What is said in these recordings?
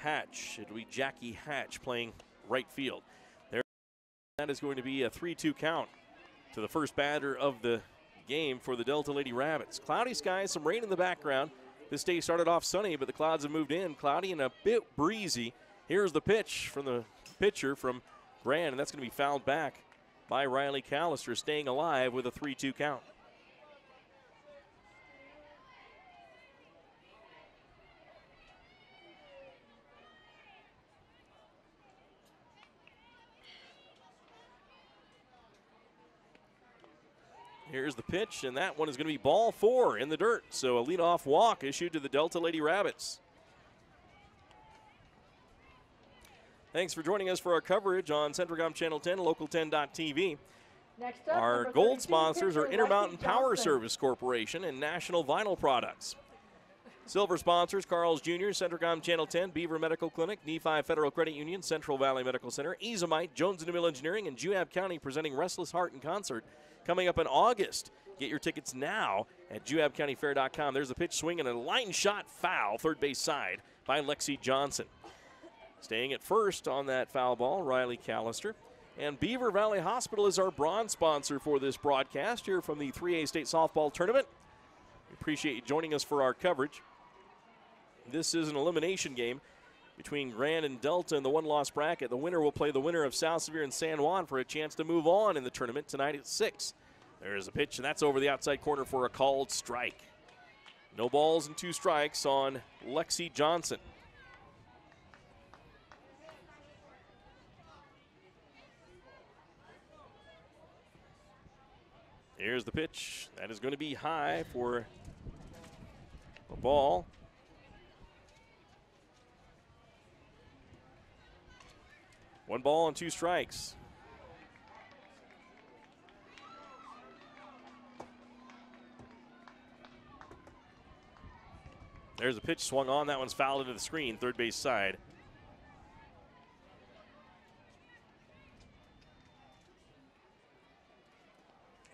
Hatch. It'll be Jackie Hatch playing right field. That is going to be a 3-2 count to the first batter of the game for the Delta Lady Rabbits. Cloudy skies, some rain in the background. This day started off sunny, but the clouds have moved in. Cloudy and a bit breezy. Here's the pitch from the pitcher from Grand, and that's going to be fouled back by Riley Callister, staying alive with a 3-2 count. Here's the pitch, and that one is going to be ball 4 in the dirt. So a leadoff walk issued to the Delta Lady Rabbits. Thanks for joining us for our coverage on Centricom Channel 10, Local10.tv. Next up, our gold sponsors are Intermountain Power Service Corporation and National Vinyl Products. Silver sponsors, Carl's Jr., Centricom Channel 10, Beaver Medical Clinic, Nephi Federal Credit Union, Central Valley Medical Center, Ezamite, Jones & DeMille Engineering, and Juab County presenting Restless Heart in Concert coming up in August. Get your tickets now at JuabCountyFair.com. There's the pitch swing and a line shot foul, third base side by Lexi Johnson. Staying at first on that foul ball, Riley Callister. And Beaver Valley Hospital is our bronze sponsor for this broadcast here from the 3A State Softball Tournament. We appreciate you joining us for our coverage. This is an elimination game between Grand and Delta in the one-loss bracket. The winner will play the winner of South Sevier and San Juan for a chance to move on in the tournament tonight at 6. There's a pitch, and that's over the outside corner for a called strike. No balls and 2 strikes on Lexi Johnson. Here's the pitch. That is going to be high for a ball. One ball and 2 strikes. There's a pitch swung on. That one's fouled into the screen, third base side.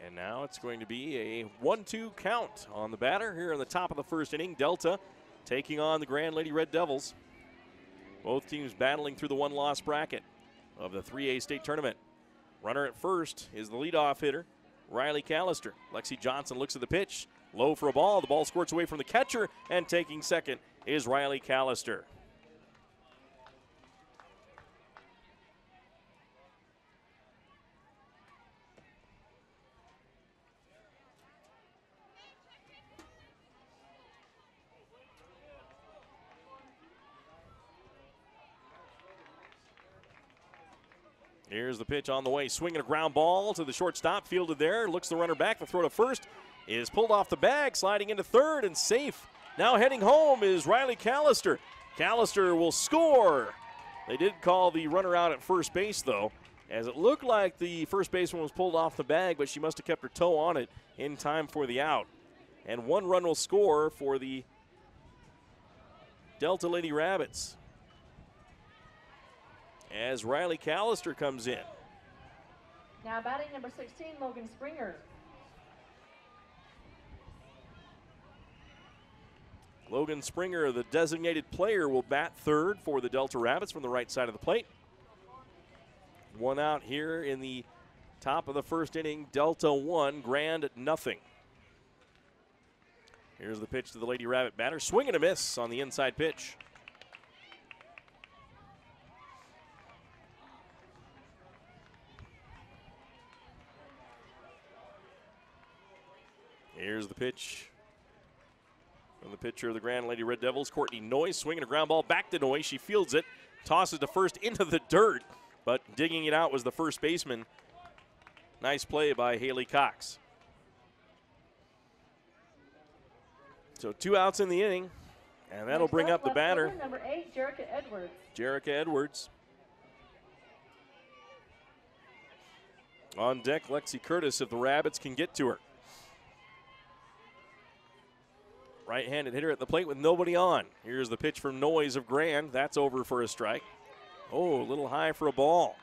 And now it's going to be a 1-2 count on the batter here in the top of the first inning. Delta taking on the Grand Lady Red Devils. Both teams battling through the one-loss bracket of the 3A State Tournament. Runner at first is the leadoff hitter, Riley Callister. Lexi Johnson looks at the pitch, low for a ball. The ball squirts away from the catcher, and taking second is Riley Callister. Here's the pitch on the way. Swinging a ground ball to the shortstop. Fielded there. Looks the runner back. The throw to first is pulled off the bag. Sliding into third and safe. Now heading home is Riley Callister. Callister will score. They did call the runner out at first base, though, as it looked like the first baseman was pulled off the bag, but she must have kept her toe on it in time for the out. And 1 run will score for the Delta Lady Rabbits as Riley Callister comes in. Now batting number 16, Logan Springer. Logan Springer, the designated player, will bat third for the Delta Rabbits from the right side of the plate. 1 out here in the top of the first inning. Delta 1, Grand nothing. Here's the pitch to the Lady Rabbit batter. Swing and a miss on the inside pitch. Here's the pitch from the pitcher of the Grand Lady Red Devils, Courtney Noyes, swinging a ground ball back to Noyes. She fields it, tosses to first into the dirt, but digging it out was the first baseman. Nice play by Haley Cox. So 2 outs in the inning, and that'll bring up the batter. Number 8, Jerica Edwards. Jerica Edwards. On deck, Lexi Curtis if the Rabbits can get to her. Right-handed hitter at the plate with nobody on. Here's the pitch from Noyes of Grand. That's over for a strike. Oh, a little high for a ball.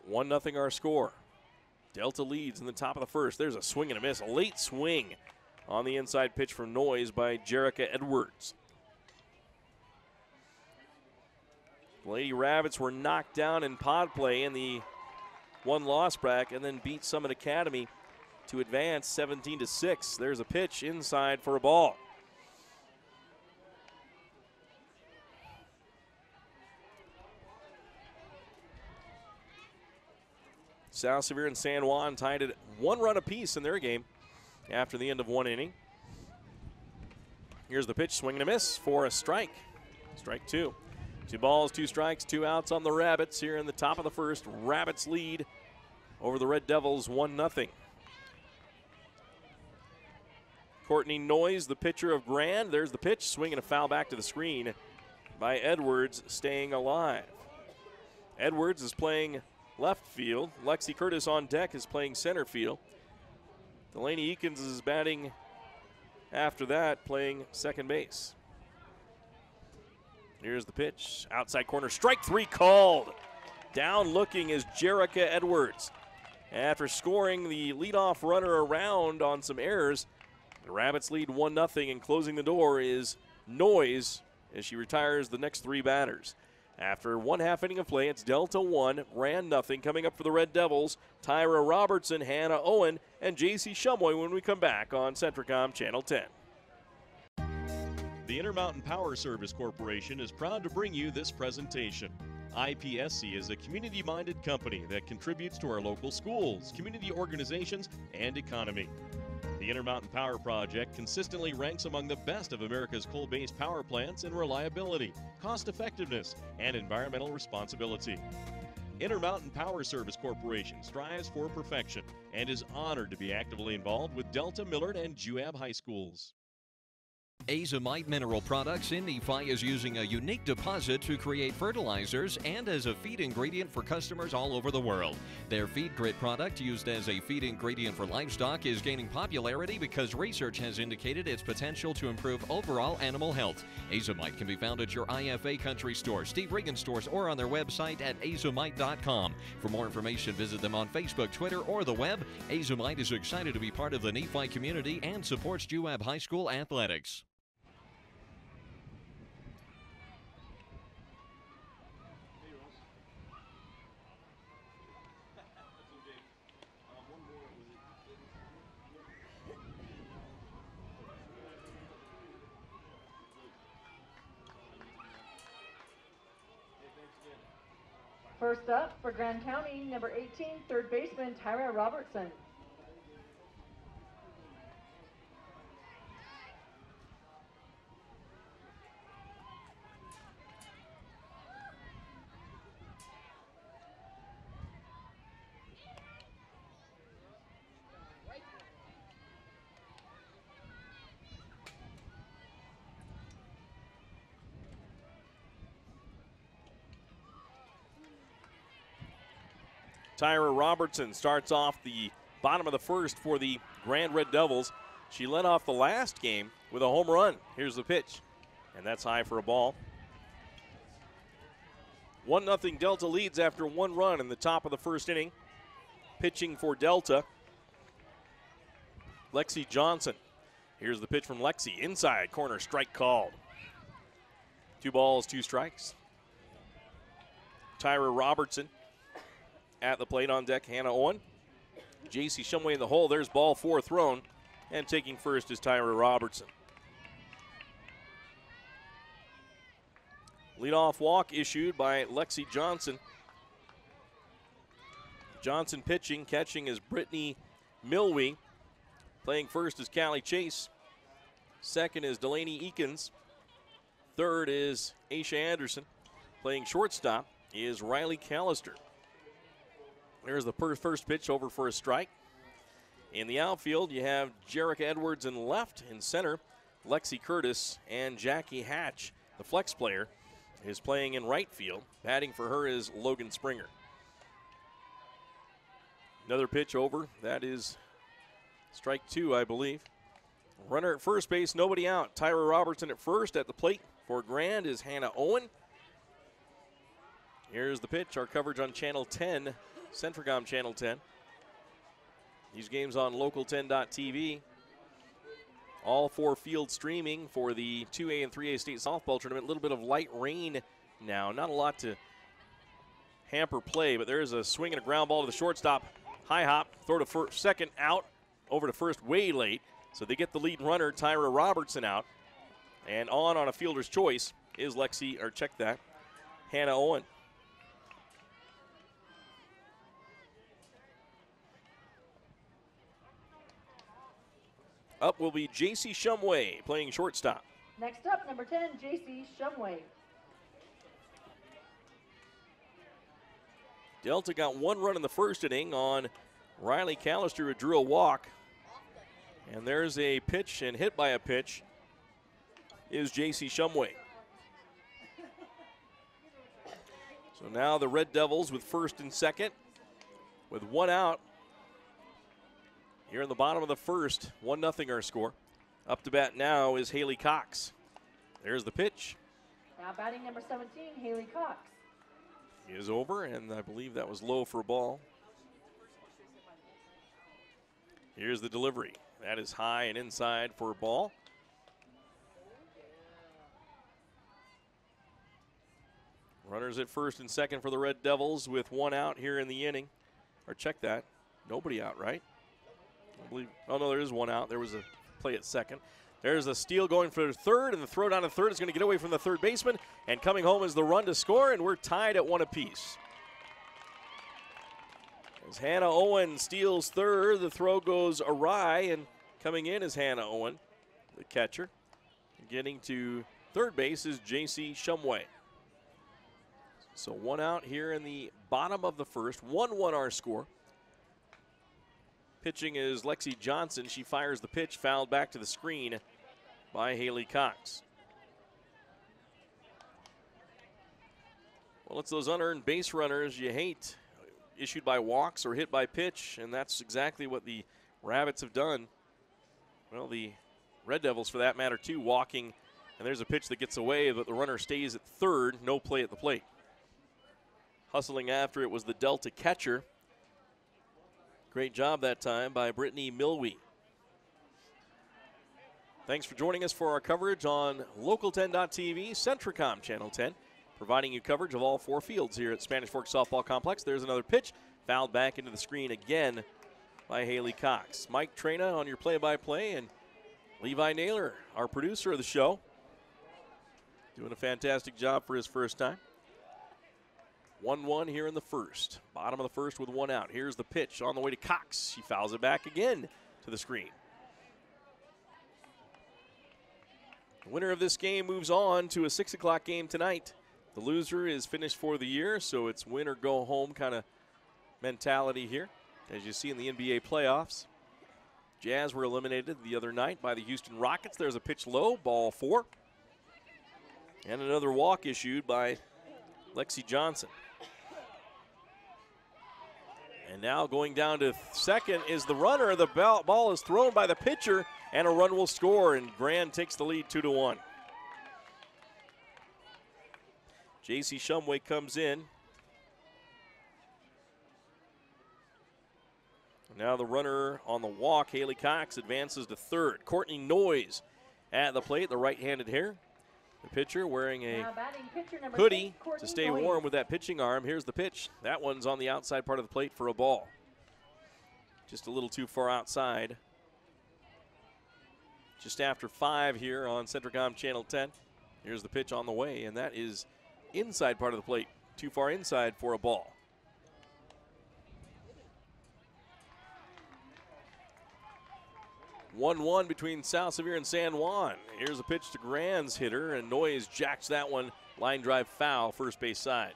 One nothing our score. Delta leads in the top of the first. There's a swing and a miss. A late swing on the inside pitch from Noyes by Jerica Edwards. The Lady Rabbits were knocked down in pod play in the one-loss bracket and then beat Summit Academy to advance 17-6. There's a pitch inside for a ball. South Sevier and San Juan tied it 1 run apiece in their game after the end of 1 inning. Here's the pitch, swing and a miss for a strike. Strike 2. 2 balls, 2 strikes, 2 outs on the Rabbits here in the top of the first. Rabbits lead over the Red Devils 1-0. Courtney Noyes, the pitcher of Grand. There's the pitch, swing and a foul back to the screen by Edwards, staying alive. Edwards is playing left field. Lexi Curtis on deck is playing center field. Delaney Eakins is batting after that, playing second base. Here's the pitch, outside corner, strike 3 called. Down looking is Jerica Edwards. After scoring the leadoff runner around on some errors, the Rabbits lead 1-0, and closing the door is Noyes as she retires the next 3 batters. After 1/2 inning of play, it's Delta 1, Rand 0. Coming up for the Red Devils, Tyra Robertson, Hannah Owen, and J.C. Shumway when we come back on Centricom Channel 10. The Intermountain Power Service Corporation is proud to bring you this presentation. IPSC is a community-minded company that contributes to our local schools, community organizations, and economy. The Intermountain Power Project consistently ranks among the best of America's coal-based power plants in reliability, cost-effectiveness, and environmental responsibility. Intermountain Power Service Corporation strives for perfection and is honored to be actively involved with Delta, Millard, and Juab High Schools. Azomite Mineral Products in Nephi is using a unique deposit to create fertilizers and as a feed ingredient for customers all over the world. Their Feed Grit product, used as a feed ingredient for livestock, is gaining popularity because research has indicated its potential to improve overall animal health. Azomite can be found at your IFA Country Store, Steve Regan stores, or on their website at azomite.com. For more information, visit them on Facebook, Twitter, or the web. Azomite is excited to be part of the Nephi community and supports Juab High School athletics. First up for Grand County, number 18, third baseman Tyra Robertson. Tyra Robertson starts off the bottom of the first for the Grand Red Devils. She led off the last game with a home run. Here's the pitch, and that's high for a ball. 1-0 Delta leads after 1 run in the top of the first inning. Pitching for Delta, Lexi Johnson. Here's the pitch from Lexi, inside corner, strike called. 2 balls, 2 strikes. Tyra Robertson at the plate. On deck, Hannah Owen. J.C. Shumway in the hole. There's ball 4 thrown. And taking first is Tyra Robertson. Leadoff walk issued by Lexi Johnson. Johnson pitching. Catching is Brittany Milwee. Playing first is Callie Chase. Second is Delaney Eakins. Third is Aisha Anderson. Playing shortstop is Riley Callister. There's the first pitch, over for a strike. In the outfield, you have Jerica Edwards in left. In center, Lexi Curtis and Jackie Hatch, the flex player, is playing in right field. Batting for her is Logan Springer. Another pitch over. That is strike 2, I believe. Runner at first base, nobody out. Tyra Robertson at first. At the plate for Grand is Hannah Owen. Here's the pitch. Our coverage on Channel 10. Centricom Channel 10. These games on local10.tv. All 4 field streaming for the 2A and 3A state softball tournament. A little bit of light rain now. Not a lot to hamper play, but there's a swing and a ground ball to the shortstop. High hop, throw to second, out, over to first way late. So they get the lead runner, Tyra Robertson, out. And on a fielder's choice is Hannah Owen. Up will be J.C. Shumway playing shortstop. Next up, number 10, J.C. Shumway. Delta got 1 run in the first inning on Riley Callister, who drew a walk. And there's a pitch, and hit by a pitch is J.C. Shumway. So now the Red Devils with first and second with 1 out. Here in the bottom of the first, 1-0 our score. Up to bat now is Haley Cox. There's the pitch. Now batting number 17, Haley Cox. Is over, and I believe that was low for a ball. Here's the delivery. That is high and inside for a ball. Runners at first and second for the Red Devils with 1 out here in the inning. Or check that. Nobody out, right? I believe. Oh, no, there is 1 out. There was a play at second. There's a steal going for third, and the throw down to third is going to get away from the third baseman. And coming home is the run to score, and we're tied at 1 apiece. As Hannah Owen steals third, the throw goes awry, and coming in is Hannah Owen, the catcher. Getting to third base is J.C. Shumway. So 1 out here in the bottom of the first. 1-1 our score. Pitching is Lexi Johnson. She fires the pitch, fouled back to the screen by Haley Cox. Well, it's those unearned base runners you hate, issued by walks or hit by pitch, and that's exactly what the Rabbits have done. Well, the Red Devils, for that matter, too, walking, and there's a pitch that gets away, but the runner stays at third, no play at the plate. Hustling after it was the Delta catcher. Great job that time by Brittany Milwee. Thanks for joining us for our coverage on Local10.tv, Centricom Channel 10, providing you coverage of all 4 fields here at Spanish Fork Softball Complex. There's another pitch, fouled back into the screen again by Haley Cox. Mike Trena on your play-by-play, and Levi Naylor, our producer of the show, doing a fantastic job for his first time. 1-1 here in the first. Bottom of the first with 1 out. Here's the pitch on the way to Cox. She fouls it back again to the screen. The winner of this game moves on to a 6 o'clock game tonight. The loser is finished for the year, so it's win or go home kind of mentality here. As you see in the NBA playoffs, Jazz were eliminated the other night by the Houston Rockets. There's a pitch low, ball 4. And another walk issued by Lexi Johnson. And now going down to second is the runner. The ball is thrown by the pitcher, and a run will score, and Grand takes the lead 2-1. J.C. Shumway comes in. Now the runner on the walk, Haley Cox, advances to third. Courtney Noyes at the plate, the right-handed hitter. The pitcher wearing a hoodie to stay warm with that pitching arm. Here's the pitch. That one's on the outside part of the plate for a ball. Just a little too far outside. Just after 5 here on Centricom Channel 10. Here's the pitch on the way, and that is inside part of the plate. Too far inside for a ball. 1-1 between South Sevier and San Juan. Here's a pitch to Grand's hitter, and Noyes jacks that one. Line drive foul, first base side.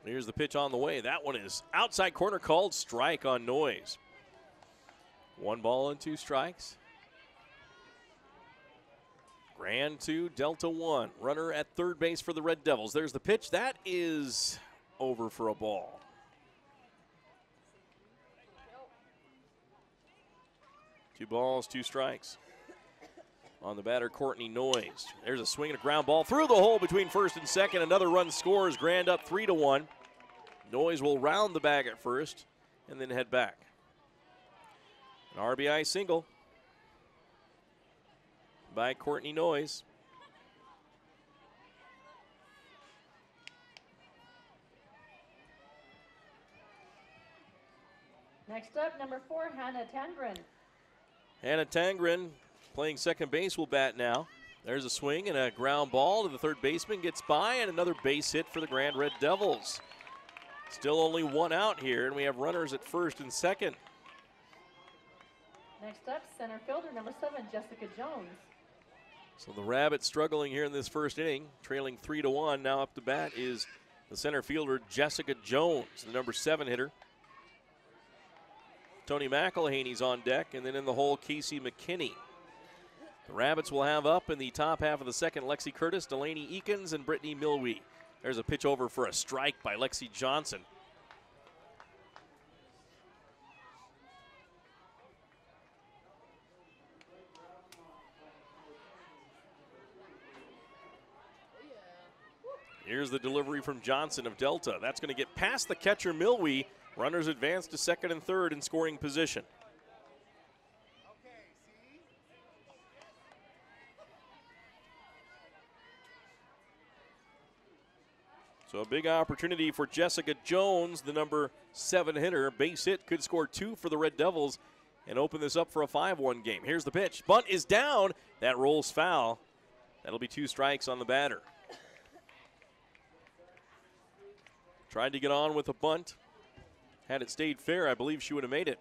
Here's the pitch on the way. That one is outside corner, called strike on Noyes. 1 ball and 2 strikes. Grand 2, Delta 1. Runner at third base for the Red Devils. There's the pitch. That is over for a ball. 2 balls, 2 strikes. On the batter, Courtney Noyes. There's a swing and a ground ball through the hole between first and second. Another run scores. Grand up 3-1. Noyes will round the bag at first and then head back. An RBI single by Courtney Noyes. Next up, number 4, Hannah Tangren. Hannah Tangren, playing second base, will bat now. There's a swing and a ground ball to the third baseman. Gets by, and another base hit for the Grand Red Devils. Still only 1 out here, and we have runners at first and second. Next up, center fielder, number 7, Jessica Jones. So the Rabbits struggling here in this first inning, trailing 3-1. Now up to bat is the center fielder, Jessica Jones, the number 7 hitter. Tony McElhaney's on deck, and then in the hole, Casey McKinney. The Rabbits will have up in the top half of the second Lexi Curtis, Delaney Eakins, and Brittany Milwee. There's a pitch over for a strike by Lexi Johnson. Here's the delivery from Johnson of Delta. That's going to get past the catcher, Milwee. Runners advance to second and third in scoring position. So a big opportunity for Jessica Jones, the number 7 hitter. Base hit could score 2 for the Red Devils and open this up for a 5-1 game. Here's the pitch. Bunt is down. That rolls foul. That'll be 2 strikes on the batter. Tried to get on with a bunt. Had it stayed fair, I believe she would have made it.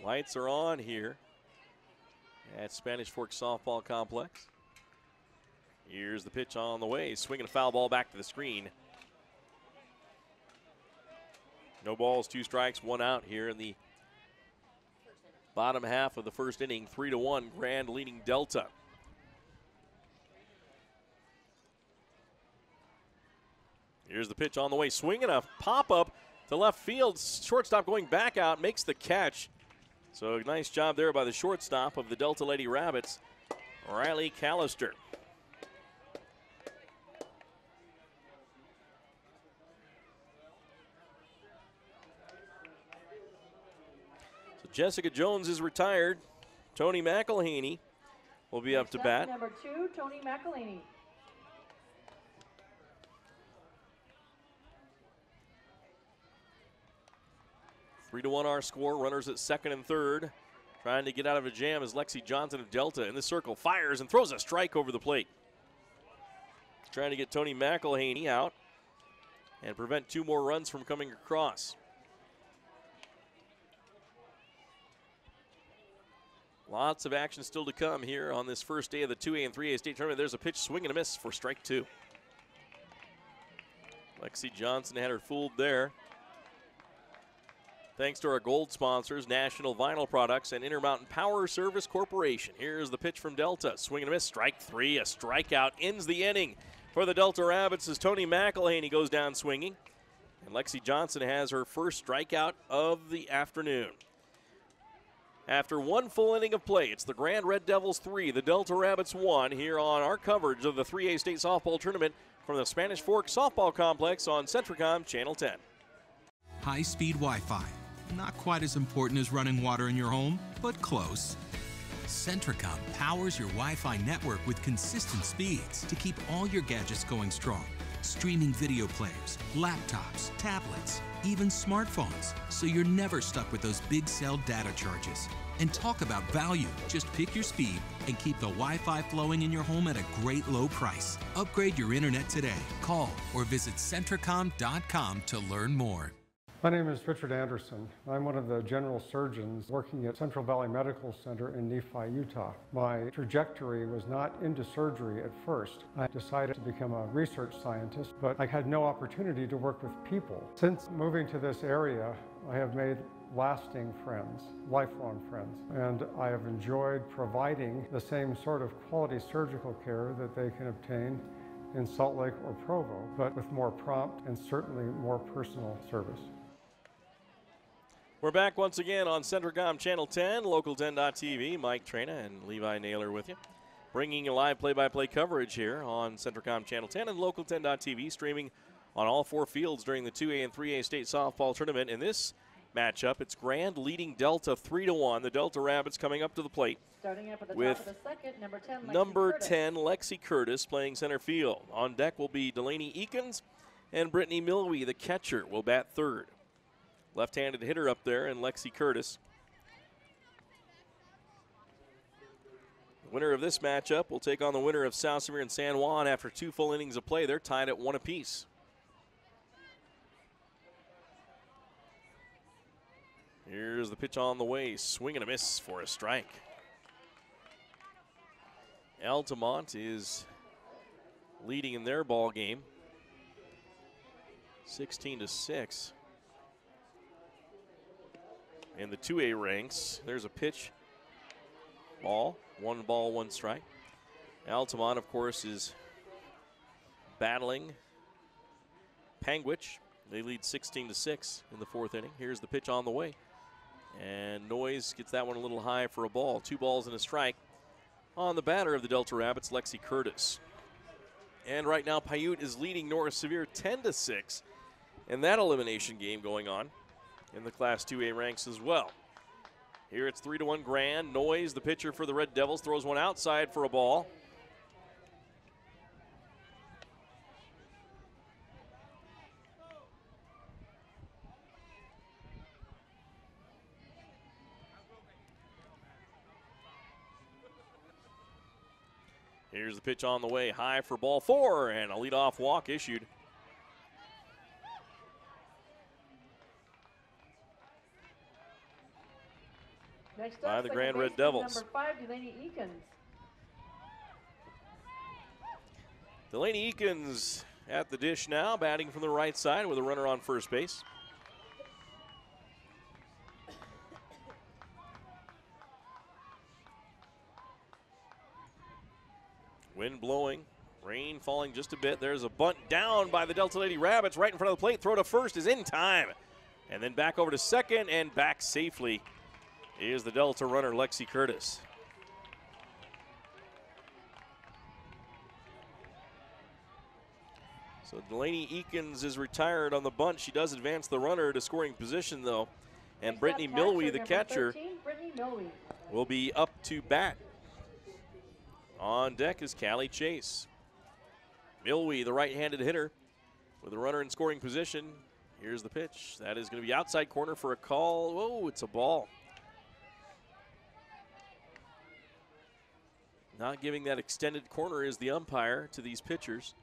Lights are on here at Spanish Fork Softball Complex. Here's the pitch on the way. Swinging a foul ball back to the screen. No balls, 2 strikes, 1 out here in the bottom half of the first inning. 3-1, Grand leading Delta. Here's the pitch on the way. Swinging a pop-up to left field. Shortstop going back out, makes the catch. So nice job there by the shortstop of the Delta Lady Rabbits, Riley Callister. So Jessica Jones is retired. Tony McElhaney will be up to bat. Number 2, Tony McElhaney. Three to 1 our score. Runners at second and third. Trying to get out of a jam is Lexi Johnson of Delta in the circle. Fires and throws a strike over the plate. Trying to get Tony McElhaney out and prevent 2 more runs from coming across. Lots of action still to come here on this first day of the 2A and 3A state tournament. There's a pitch, swing and a miss for strike 2. Lexi Johnson had her fooled there. Thanks to our gold sponsors, National Vinyl Products and Intermountain Power Service Corporation. Here's the pitch from Delta. Swing and a miss, strike 3. A strikeout ends the inning for the Delta Rabbits as Tony McElhaney goes down swinging. And Lexi Johnson has her first strikeout of the afternoon. After 1 full inning of play, it's the Grand Red Devils 3, the Delta Rabbits 1 here on our coverage of the 3A State Softball Tournament from the Spanish Fork Softball Complex on Centricom Channel 10. High-speed Wi-Fi. Not quite as important as running water in your home, but close. Centricom powers your Wi-Fi network with consistent speeds to keep all your gadgets going strong. Streaming video players, laptops, tablets, even smartphones, so you're never stuck with those big cell data charges. And talk about value. Just pick your speed and keep the Wi-Fi flowing in your home at a great low price. Upgrade your internet today. Call or visit Centricom.com to learn more. My name is Richard Anderson. I'm one of the general surgeons working at Central Valley Medical Center in Nephi, Utah. My trajectory was not into surgery at first. I decided to become a research scientist, but I had no opportunity to work with people. Since moving to this area, I have made lasting friends, lifelong friends, and I have enjoyed providing the same sort of quality surgical care that they can obtain in Salt Lake or Provo, but with more prompt and certainly more personal service. We're back once again on Centricom Channel 10, Local10.tv. Mike Trena and Levi Naylor with you, bringing you live play-by-play coverage here on Centricom Channel 10 and Local10.tv, streaming on all 4 fields during the 2A and 3A state softball tournament. In this matchup, it's Grand leading Delta 3-1. The Delta Rabbits coming up to the plate. Starting up at the with top of the second, number 10, Lexi Curtis, playing center field. On deck will be Delaney Eakins, and Brittany Milwee, the catcher, will bat third. Left-handed hitter up there, and Lexi Curtis. The winner of this matchup will take on the winner of South Sevier and San Juan after 2 full innings of play. They're tied at 1 apiece. Here's the pitch on the way. Swing and a miss for a strike. Altamont is leading in their ball game, 16-6. In the 2A ranks, there's a pitch, ball, 1 strike. Altamont, of course, is battling Panguitch. They lead 16-6 in the 4th inning. Here's the pitch on the way. And Noyes gets that one a little high for a ball. 2 balls and a strike on the batter of the Delta Rabbits, Lexi Curtis. And right now, Paiute is leading North Sevier 10-6 in that elimination game going on in the Class 2A ranks as well. Here it's 3-1 Grand. Noyes, the pitcher for the Red Devils, throws one outside for a ball. Here's the pitch on the way, high for ball 4, and a leadoff walk issued. Next up, by the Grand Red baseman, Devils. Number 5, Delaney Eakins. Delaney Eakins at the dish now, batting from the right side with a runner on first base. Wind blowing, rain falling just a bit. There's a bunt down by the Delta Lady Rabbits right in front of the plate. Throw to first is in time. And then back over to second and back safely is the Delta runner, Lexi Curtis. So Delaney Eakins is retired on the bunt. She does advance the runner to scoring position, though. And Brittany Milwee, the catcher, 13, Brittany Milwee. will be up to bat. On deck is Callie Chase. Milwee, the right-handed hitter, with a runner in scoring position. Here's the pitch. That is going to be outside corner for a call. Whoa, it's a ball. Not giving that extended corner is the umpire to these pitchers.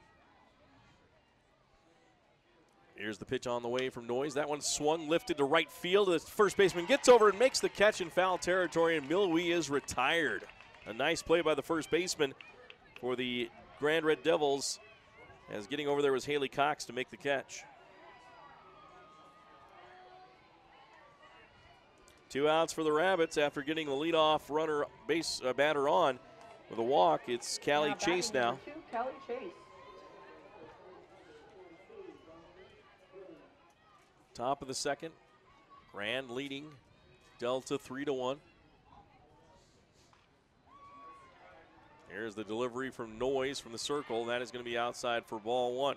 Here's the pitch on the way from Noyes. That one swung, lifted to right field. The first baseman gets over and makes the catch in foul territory, and Milwee is retired. A nice play by the first baseman for the Grand Red Devils, as getting over there was Haley Cox to make the catch. 2 outs for the Rabbits after getting the leadoff runner batter on with a walk. It's Callie Chase now. Number 2, Callie Chase. Top of the second. Grand leading Delta 3-1. Here's the delivery from Noyes from the circle. That is going to be outside for ball 1.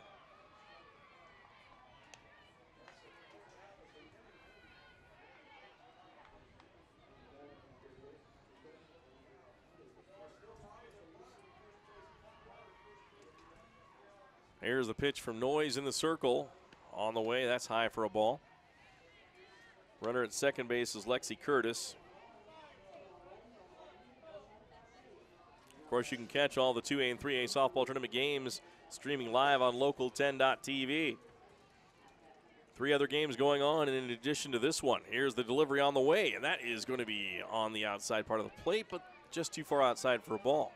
Here's the pitch from Noyes in the circle. On the way, that's high for a ball. Runner at second base is Lexi Curtis. Of course, you can catch all the 2A and 3A softball tournament games streaming live on Local10.tv. 3 other games going on in addition to this one. Here's the delivery on the way, and that is going to be on the outside part of the plate, but just too far outside for a ball.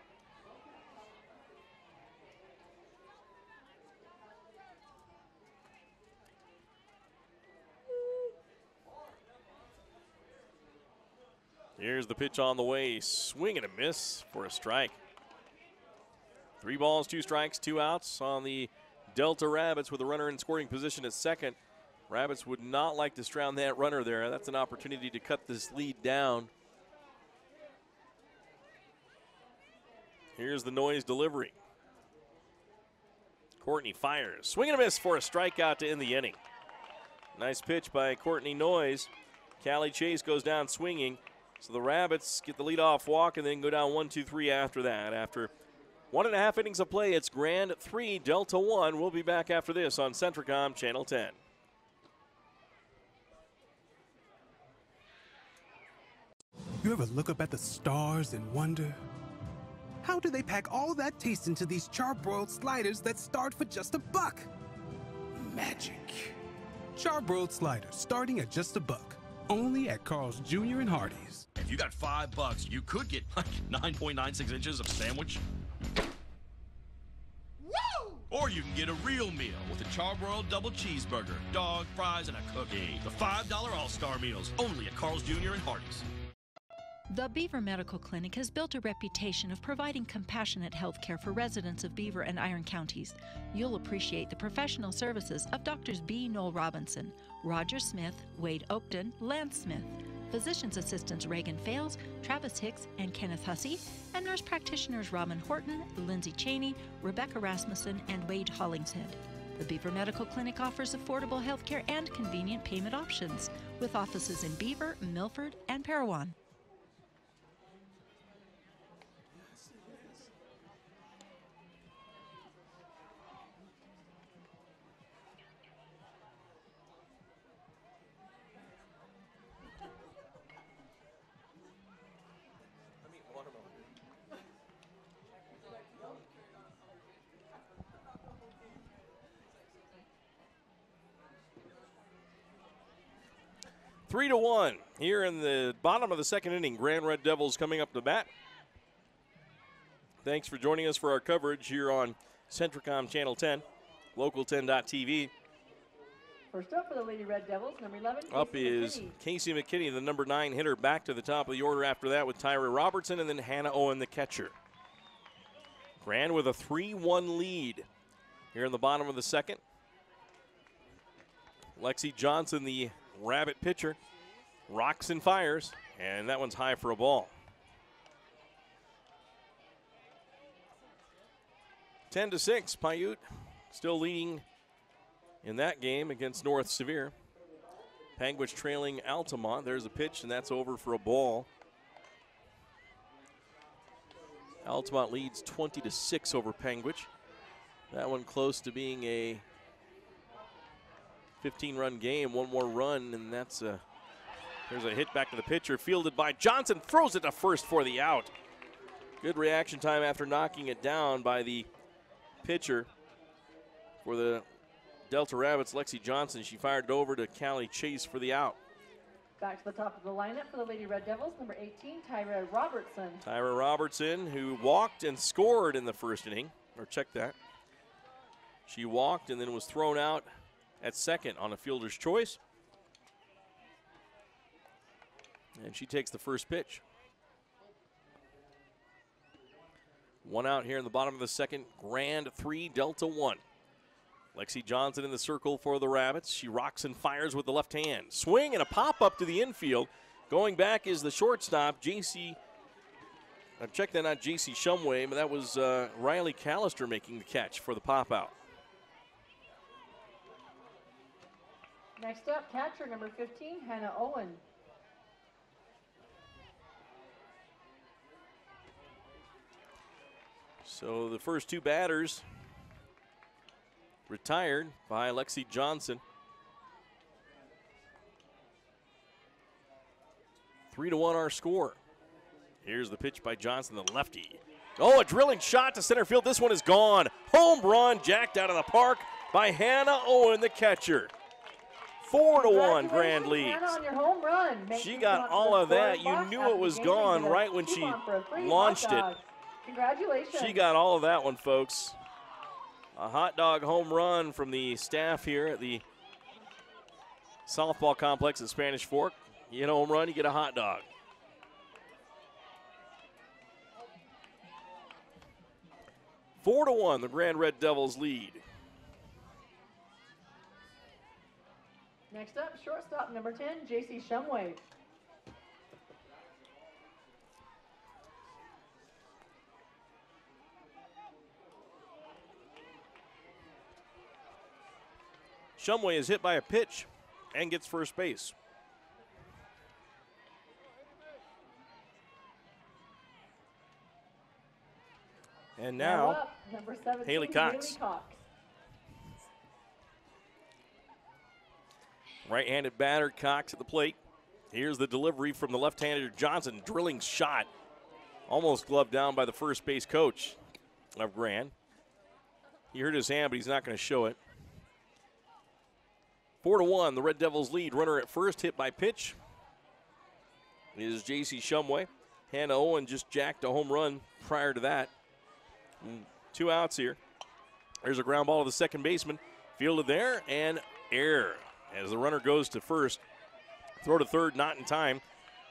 Here's the pitch on the way. Swing and a miss for a strike. 3 balls, 2 strikes, 2 outs on the Delta Rabbits with a runner in scoring position at second. Rabbits would not like to strand that runner there. That's an opportunity to cut this lead down. Here's the Noise delivery. Courtney fires. Swing and a miss for a strikeout to end the inning. Nice pitch by Courtney Noise. Callie Chase goes down swinging. So the Rabbits get the leadoff walk and then go down 1-2-3 after that. After 1.5 innings of play, it's Grand 3, Delta 1. We'll be back after this on Centricom Channel 10. You ever look up at the stars and wonder, how do they pack all that taste into these charbroiled sliders that start for just $1? Magic. Charbroiled sliders starting at just $1. Only at Carl's Jr. and Hardee's. If you got $5, you could get like 9.96 inches of sandwich. Woo! Or you can get a real meal with a charbroiled double cheeseburger, dog, fries, and a cookie. The $5 All-Star Meals, only at Carl's Jr. and Hardee's. The Beaver Medical Clinic has built a reputation of providing compassionate health care for residents of Beaver and Iron counties. You'll appreciate the professional services of Doctors B. Noel Robinson, Roger Smith, Wade Oakton, Lance Smith, physician's assistants Reagan Fales, Travis Hicks, and Kenneth Hussey, and nurse practitioners Robin Horton, Lindsay Cheney, Rebecca Rasmussen, and Wade Hollingshead. The Beaver Medical Clinic offers affordable health care and convenient payment options, with offices in Beaver, Milford, and Parowan. Three to 1 here in the bottom of the second inning. Grand Red Devils coming up to bat. Thanks for joining us for our coverage here on Centricom Channel 10, Local10.tv. First up for the Lady Red Devils, number 11. Up Casey is McKinney. Casey McKinney, the number 9 hitter, back to the top of the order after that with Tyra Robertson and then Hannah Owen, the catcher. Grand with a 3-1 lead here in the bottom of the second. Lexi Johnson, the Rabbit pitcher, rocks and fires, and that one's high for a ball. 10-6, Paiute still leading in that game against North Sevier. Panguitch trailing Altamont. There's a pitch, and that's over for a ball. Altamont leads 20-6 over Panguitch. That one close to being a 15-run game. One more run, and that's there's a hit back to the pitcher, fielded by Johnson, throws it to first for the out. Good reaction time after knocking it down by the pitcher for the Delta Rabbits, Lexi Johnson. She fired it over to Callie Chase for the out. Back to the top of the lineup for the Lady Red Devils, number 18, Tyra Robertson. Tyra Robertson, who walked and scored in the first inning, or check that. She walked and then was thrown out at second on a fielder's choice. And she takes the first pitch. One out here in the bottom of the second. Grand 3, Delta 1. Lexi Johnson in the circle for the Rabbits. She rocks and fires with the left hand. Swing and a pop up to the infield. Going back is the shortstop, JC. Check that out, JC Shumway, but that was Riley Callister making the catch for the pop out. Next up, catcher number 15, Hannah Owen. So the first two batters retired by Lexi Johnson. 3-1 our score. Here's the pitch by Johnson, the lefty. Oh, a drilling shot to center field. This one is gone. Home run jacked out of the park by Hannah Owen, the catcher. 4-1 Grand lead. Hannah, on your home run. She got all of that. You knew it was gone right when she launched it. Congratulations. She got all of that one, folks. A hot dog home run from the staff here at the softball complex at Spanish Fork. You get a home run, you get a hot dog. 4-1, the Grand Red Devils lead. Next up, shortstop number 10, J.C. Shumway. Shumway is hit by a pitch and gets first base. And now up, number 17, Haley Cox. Right-handed batter, Cox at the plate. Here's the delivery from the left-hander Johnson, drilling shot. Almost gloved down by the first base coach of Grand. He hurt his hand, but he's not going to show it. 4-1, the Red Devils lead. Runner at first, hit by pitch, is J.C. Shumway. Hannah Owen just jacked a home run prior to that. 2 outs here. There's a ground ball to the second baseman. Fielded there, and error. As the runner goes to first. Throw to third, not in time.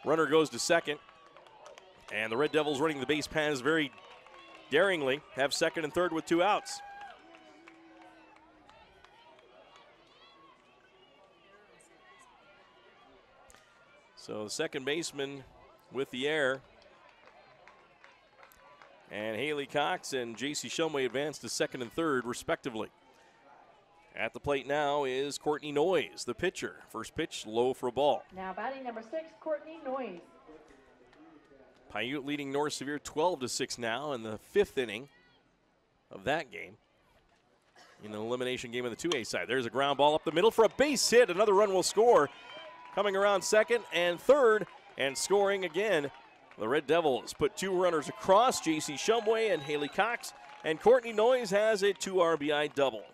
Runner goes to second. And the Red Devils running the base paths very daringly. Have second and third with 2 outs. So the second baseman with the error. And Haley Cox and J.C. Shumway advance to second and third, respectively. At the plate now is Courtney Noyes, the pitcher. First pitch, low for a ball. Now batting number 6, Courtney Noyes. Paiute leading North Sevier 12-6 now in the 5th inning of that game. In an elimination game of the 2A side. There's a ground ball up the middle for a base hit. Another run will score. Coming around second and third and scoring again. The Red Devils put 2 runners across, J.C. Shumway and Haley Cox, and Courtney Noyes has a 2 RBI double.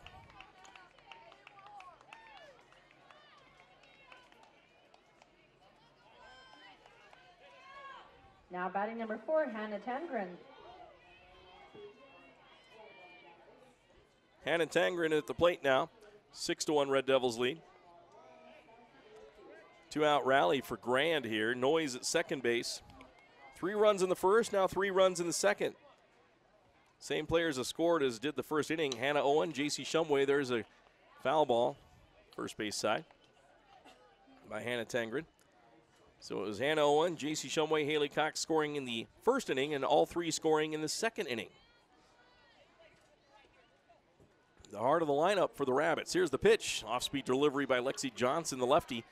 Now batting number 4, Hannah Tangren. Hannah Tangren at the plate now. 6-1 Red Devils lead. 2-out rally for Grand here. Noyes at second base. 3 runs in the first, now 3 runs in the second. Same players have scored as did the first inning. Hannah Owen, J.C. Shumway. There's a foul ball, first base side, by Hannah Tangren. So it was Hannah Owen, J.C. Shumway, Haley Cox scoring in the first inning, and all 3 scoring in the second inning. The heart of the lineup for the Rabbits. Here's the pitch. Off-speed delivery by Lexi Johnson, the lefty,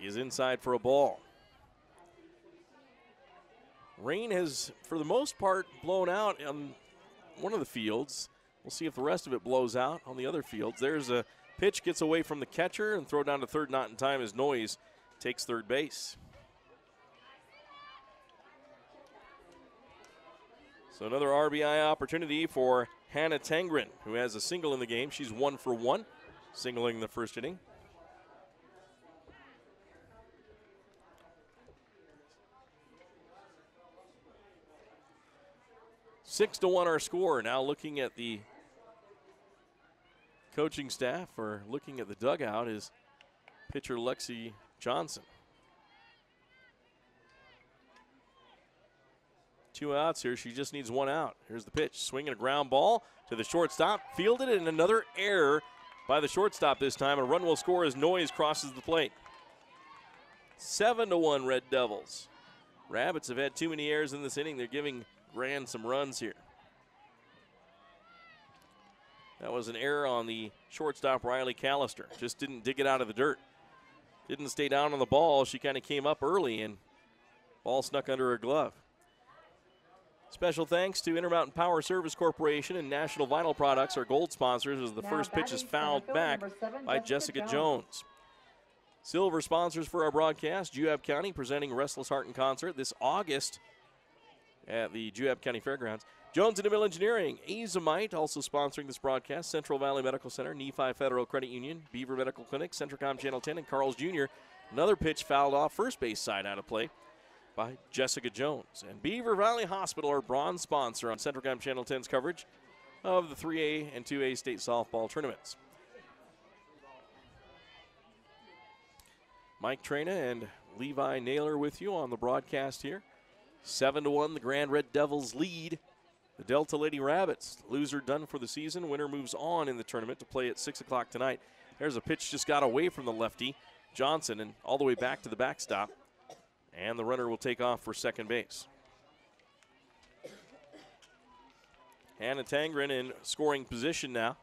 is inside for a ball. Rain has, for the most part, blown out on one of the fields. We'll see if the rest of it blows out on the other fields. There's a pitch, gets away from the catcher, and throw down to third, not in time, as Noyes takes third base. So another RBI opportunity for Hannah Tangren, who has a single in the game. She's 1 for 1, singling the first inning. Six to 1 our score. Now looking at the coaching staff, or looking at the dugout, is pitcher Lexi Johnson. 2 outs here. She just needs 1 out. Here's the pitch. Swinging a ground ball to the shortstop. Fielded, and another error by the shortstop this time. A run will score as Noyes crosses the plate. 7-1 Red Devils. Rabbits have had too many errors in this inning. They're giving Grand some runs here. That was an error on the shortstop, Riley Callister. Just didn't dig it out of the dirt. Didn't stay down on the ball. She kind of came up early, and ball snuck under her glove. Special thanks to Intermountain Power Service Corporation and National Vinyl Products, our gold sponsors, as the first pitch is fouled back by Jessica Jones. Silver sponsors for our broadcast, Juab County presenting Restless Heart in Concert this August at the Juab County Fairgrounds. Jones and DeMille Engineering, Azomite also sponsoring this broadcast, Central Valley Medical Center, Nephi Federal Credit Union, Beaver Medical Clinic, Centricom Channel 10, and Carl's Jr. Another pitch fouled off first base side out of play by Jessica Jones. And Beaver Valley Hospital, our bronze sponsor on Centricom Channel 10's coverage of the 3A and 2A state softball tournaments. Mike Trena and Levi Naylor with you on the broadcast here. 7-1, the Grand Red Devils lead The Delta Lady Rabbits, loser done for the season. Winner moves on in the tournament to play at 6 o'clock tonight. There's a pitch just got away from the lefty, Johnson, and all the way back to the backstop. And the runner will take off for second base. Hannah Tangren in scoring position now.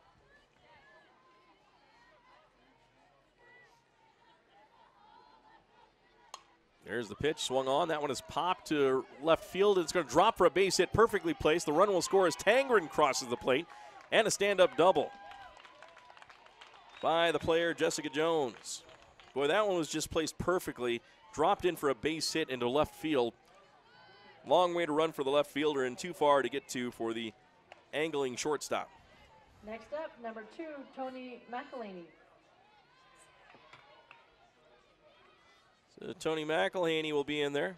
There's the pitch, swung on. That one is popped to left field. It's going to drop for a base hit, perfectly placed. The run will score as Tangren crosses the plate, and a stand-up double by the player, Jessica Jones. Boy, that one was just placed perfectly, dropped in for a base hit into left field. Long way to run for the left fielder and too far to get to for the angling shortstop. Next up, number 2, Tony McElhaney. So Tony McElhaney will be in there,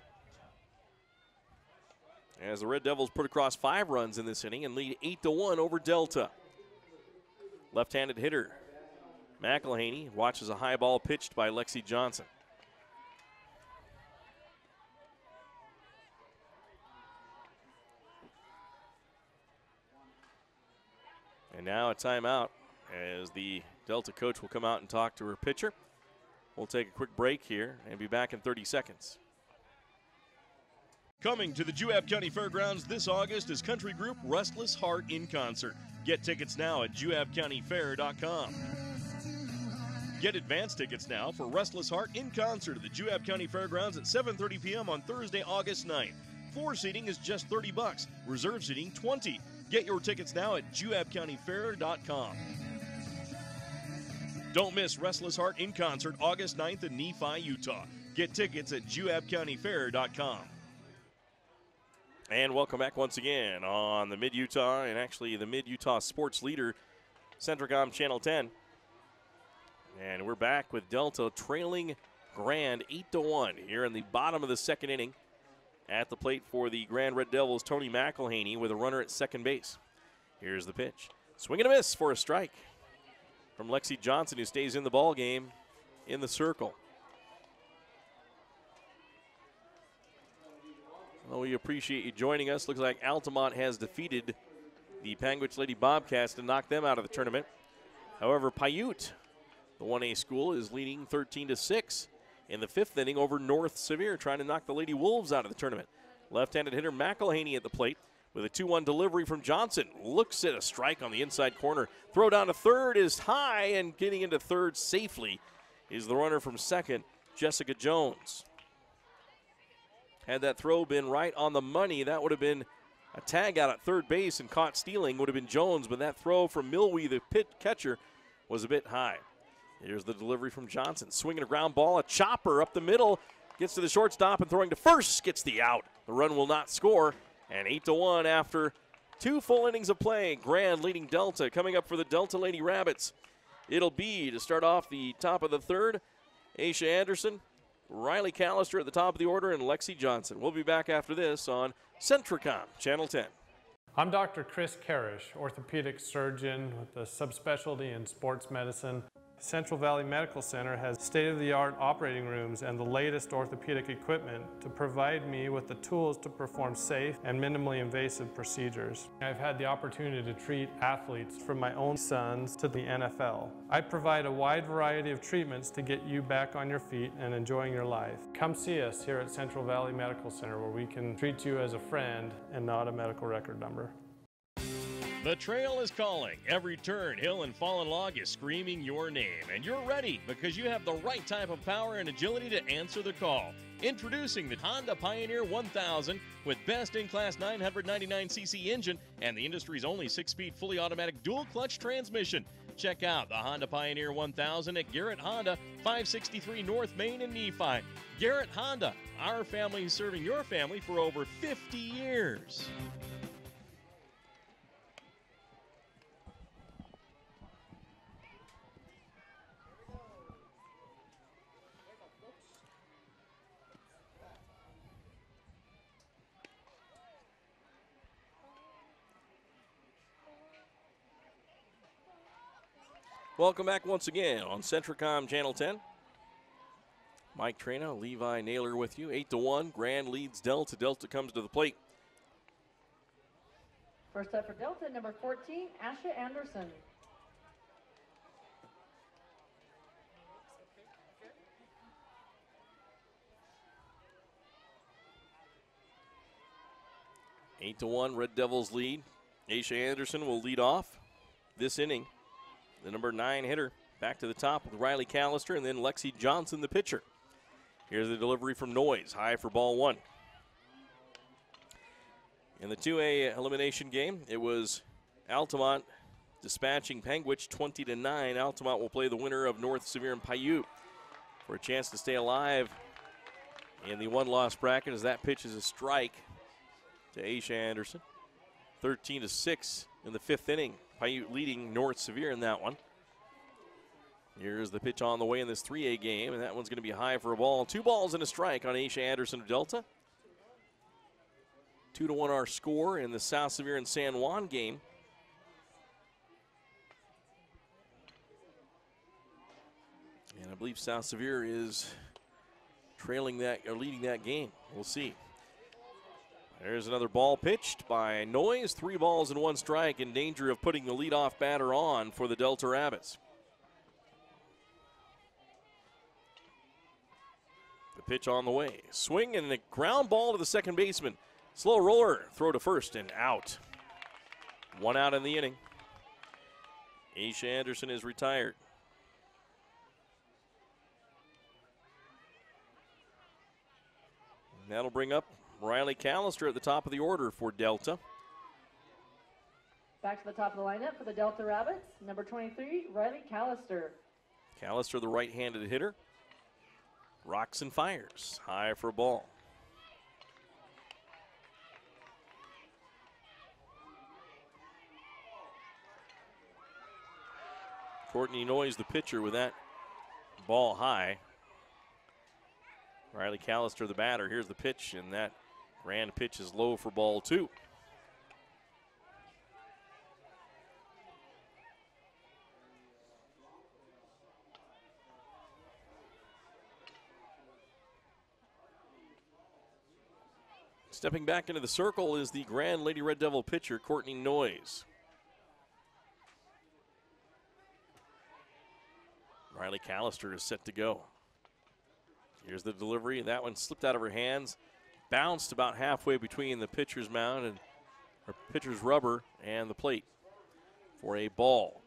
as the Red Devils put across 5 runs in this inning and lead 8-1 over Delta. Left-handed hitter McElhaney watches a high ball pitched by Lexi Johnson. And now a timeout as the Delta coach will come out and talk to her pitcher. We'll take a quick break here and be back in 30 seconds. Coming to the Juab County Fairgrounds this August is country group Restless Heart in concert. Get tickets now at juabcountyfair.com. Get advance tickets now for Restless Heart in concert at the Juab County Fairgrounds at 7:30 p.m. on Thursday, August 9th. Floor seating is just $30. Reserve seating $20. Get your tickets now at juabcountyfair.com. Don't miss Restless Heart in concert August 9th in Nephi, Utah. Get tickets at juabcountyfair.com. And welcome back once again on the Mid-Utah, and actually the Mid-Utah sports leader, Centricom Channel 10. And we're back with Delta trailing Grand 8-1 here in the bottom of the second inning. At the plate for the Grand Red Devils, Tony McElhaney with a runner at second base. Here's the pitch. Swing and a miss for a strike from Lexi Johnson, who stays in the ball game in the circle. Well, we appreciate you joining us. Looks like Altamont has defeated the Panguitch Lady Bobcats to knock them out of the tournament. However, Paiute, the 1A school, is leading 13-6 in the 5th inning over North Sevier, trying to knock the Lady Wolves out of the tournament. Left-handed hitter McElhaney at the plate with a 2-1 delivery from Johnson. Looks at a strike on the inside corner. Throw down to third is high, and getting into third safely is the runner from second, Jessica Jones. Had that throw been right on the money, that would have been a tag out at third base, and caught stealing would have been Jones, but that throw from Milwee, the pit catcher, was a bit high. Here's the delivery from Johnson. Swinging a ground ball, a chopper up the middle, gets to the shortstop and throwing to first, gets the out. The run will not score, and 8-1 after 2 full innings of play. Grand leading Delta. Coming up for the Delta Lady Rabbits, it'll be, to start off the top of the third, Aisha Anderson, Riley Callister at the top of the order, and Lexi Johnson. We'll be back after this on Centricom Channel 10. I'm Dr. Chris Karish, orthopedic surgeon with a subspecialty in sports medicine. Central Valley Medical Center has state-of-the-art operating rooms and the latest orthopedic equipment to provide me with the tools to perform safe and minimally invasive procedures. I've had the opportunity to treat athletes from my own sons to the NFL. I provide a wide variety of treatments to get you back on your feet and enjoying your life. Come see us here at Central Valley Medical Center, where we can treat you as a friend and not a medical record number. The trail is calling. Every turn, hill, and fallen log is screaming your name. And you're ready because you have the right type of power and agility to answer the call. Introducing the Honda Pioneer 1000 with best-in-class 999cc engine and the industry's only 6-speed fully automatic dual-clutch transmission. Check out the Honda Pioneer 1000 at Garrett Honda, 563 North Main in Nephi. Garrett Honda, our family serving your family for over 50 years. Welcome back once again on Centricom Channel 10. Mike Trena, Levi Naylor with you. 8-1. Grand leads Delta. Delta comes to the plate First up for Delta, number 14, Asha Anderson. Eight to 1, Red Devils lead. Asha Anderson will lead off this inning. The number 9 hitter back to the top with Riley Callister, and then Lexi Johnson, the pitcher. Here's the delivery from Noyes, high for ball 1. In the 2A elimination game, it was Altamont dispatching Panguitch 20-9. Altamont will play the winner of North Sevier and Paiute for a chance to stay alive in the one-loss bracket, as that pitch is a strike to Asha Anderson. 13-6 in the 5th inning. Paiute leading North Sevier in that one. Here's the pitch on the way in this 3A game, and that one's going to be high for a ball. 2 balls and a strike on Asha Anderson of Delta. 2-1 our score in the South Sevier and San Juan game. And I believe South Sevier is trailing that or leading that game. We'll see. There's another ball pitched by Noyes. 3 balls and 1 strike, in danger of putting the leadoff batter on for the Delta Rabbits. The pitch on the way. Swing and a ground ball to the second baseman. Slow roller, throw to first and out. 1 out in the inning. Asha Anderson is retired. And that'll bring up Riley Callister at the top of the order for Delta. Back to the top of the lineup for the Delta Rabbits, number 23, Riley Callister. Callister, the right-handed hitter. Rocks and fires, high for a ball. Courtney Noyes, the pitcher, with that ball high. Riley Callister, the batter. Here's the pitch, and that grand pitch is low for ball 2. Stepping back into the circle is the Grand Lady Red Devil pitcher, Courtney Noyes. Riley Callister is set to go. Here's the delivery. That one slipped out of her hands, bounced about halfway between the pitcher's mound and or pitcher's rubber and the plate for a ball.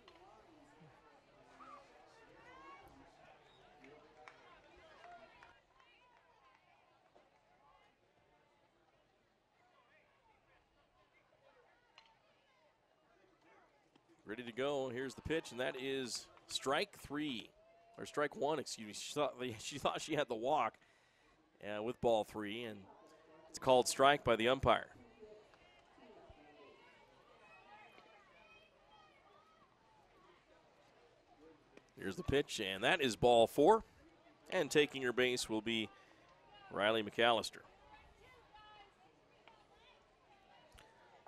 Ready to go. Here's the pitch, and that is strike 3. Or strike 1, excuse me. She thought she had the walk with ball 3, and it's called strike by the umpire. Here's the pitch, and that is ball 4. And taking her base will be Riley McAllister.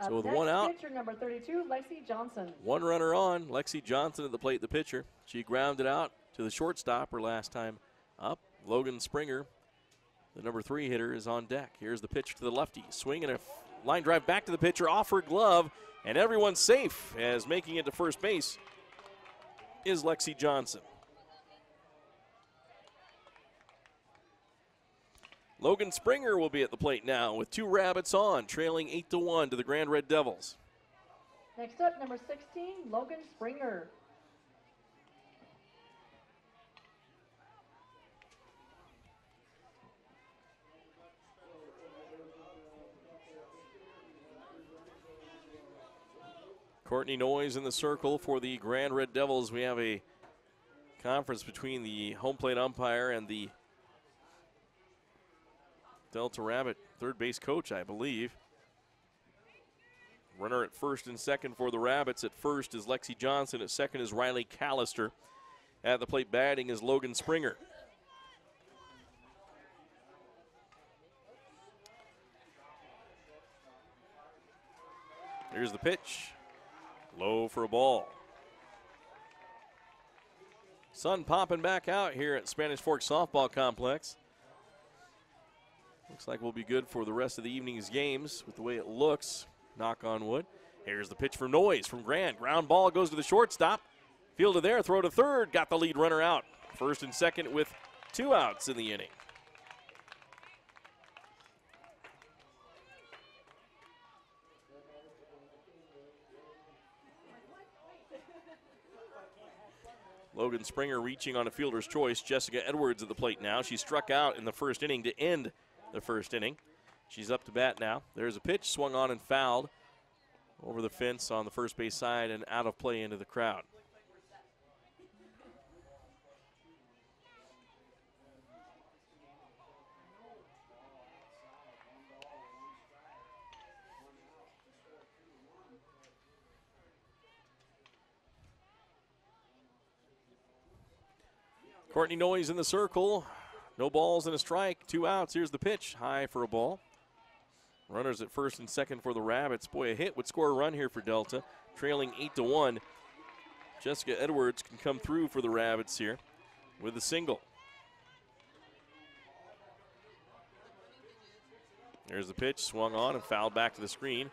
So with one out, pitcher number 32, Lexi Johnson. 1 runner on. Lexi Johnson at the plate, the pitcher. She grounded out to the shortstop her last time up. Logan Springer, the number 3 hitter, is on deck. Here's the pitch to the lefty. Swing and a line drive back to the pitcher, off her glove, and everyone's safe, as making it to first base is Lexi Johnson. Logan Springer will be at the plate now with 2 Rabbits on, trailing 8-1 to the Grand Red Devils. Next up, number 16, Logan Springer. Courtney Noyes in the circle for the Grand Red Devils. We have a conference between the home plate umpire and the Delta Rabbit third base coach, I believe. Runner at first and second for the Rabbits. At first is Lexi Johnson. At second is Riley Callister. At the plate batting is Logan Springer. Here's the pitch. Low for a ball. Sun popping back out here at Spanish Fork Softball Complex. Looks like we'll be good for the rest of the evening's games with the way it looks, knock on wood. Here's the pitch for Noyes from Grand. Ground ball goes to the shortstop. Fielded there, throw to third. Got the lead runner out. First and second with 2 outs in the inning. Logan Springer reaching on a fielder's choice. Jessica Edwards at the plate now. She struck out in the first inning to end the first inning. She's up to bat now. There's a pitch, swung on and fouled over the fence on the first base side and out of play into the crowd. Courtney Noyes in the circle. No balls and a strike. 2 outs. Here's the pitch. High for a ball. Runners at first and second for the Rabbits. Boy, a hit would score a run here for Delta. Trailing 8-1. Jessica Edwards can come through for the Rabbits here with a single. There's the pitch. Swung on and fouled back to the screen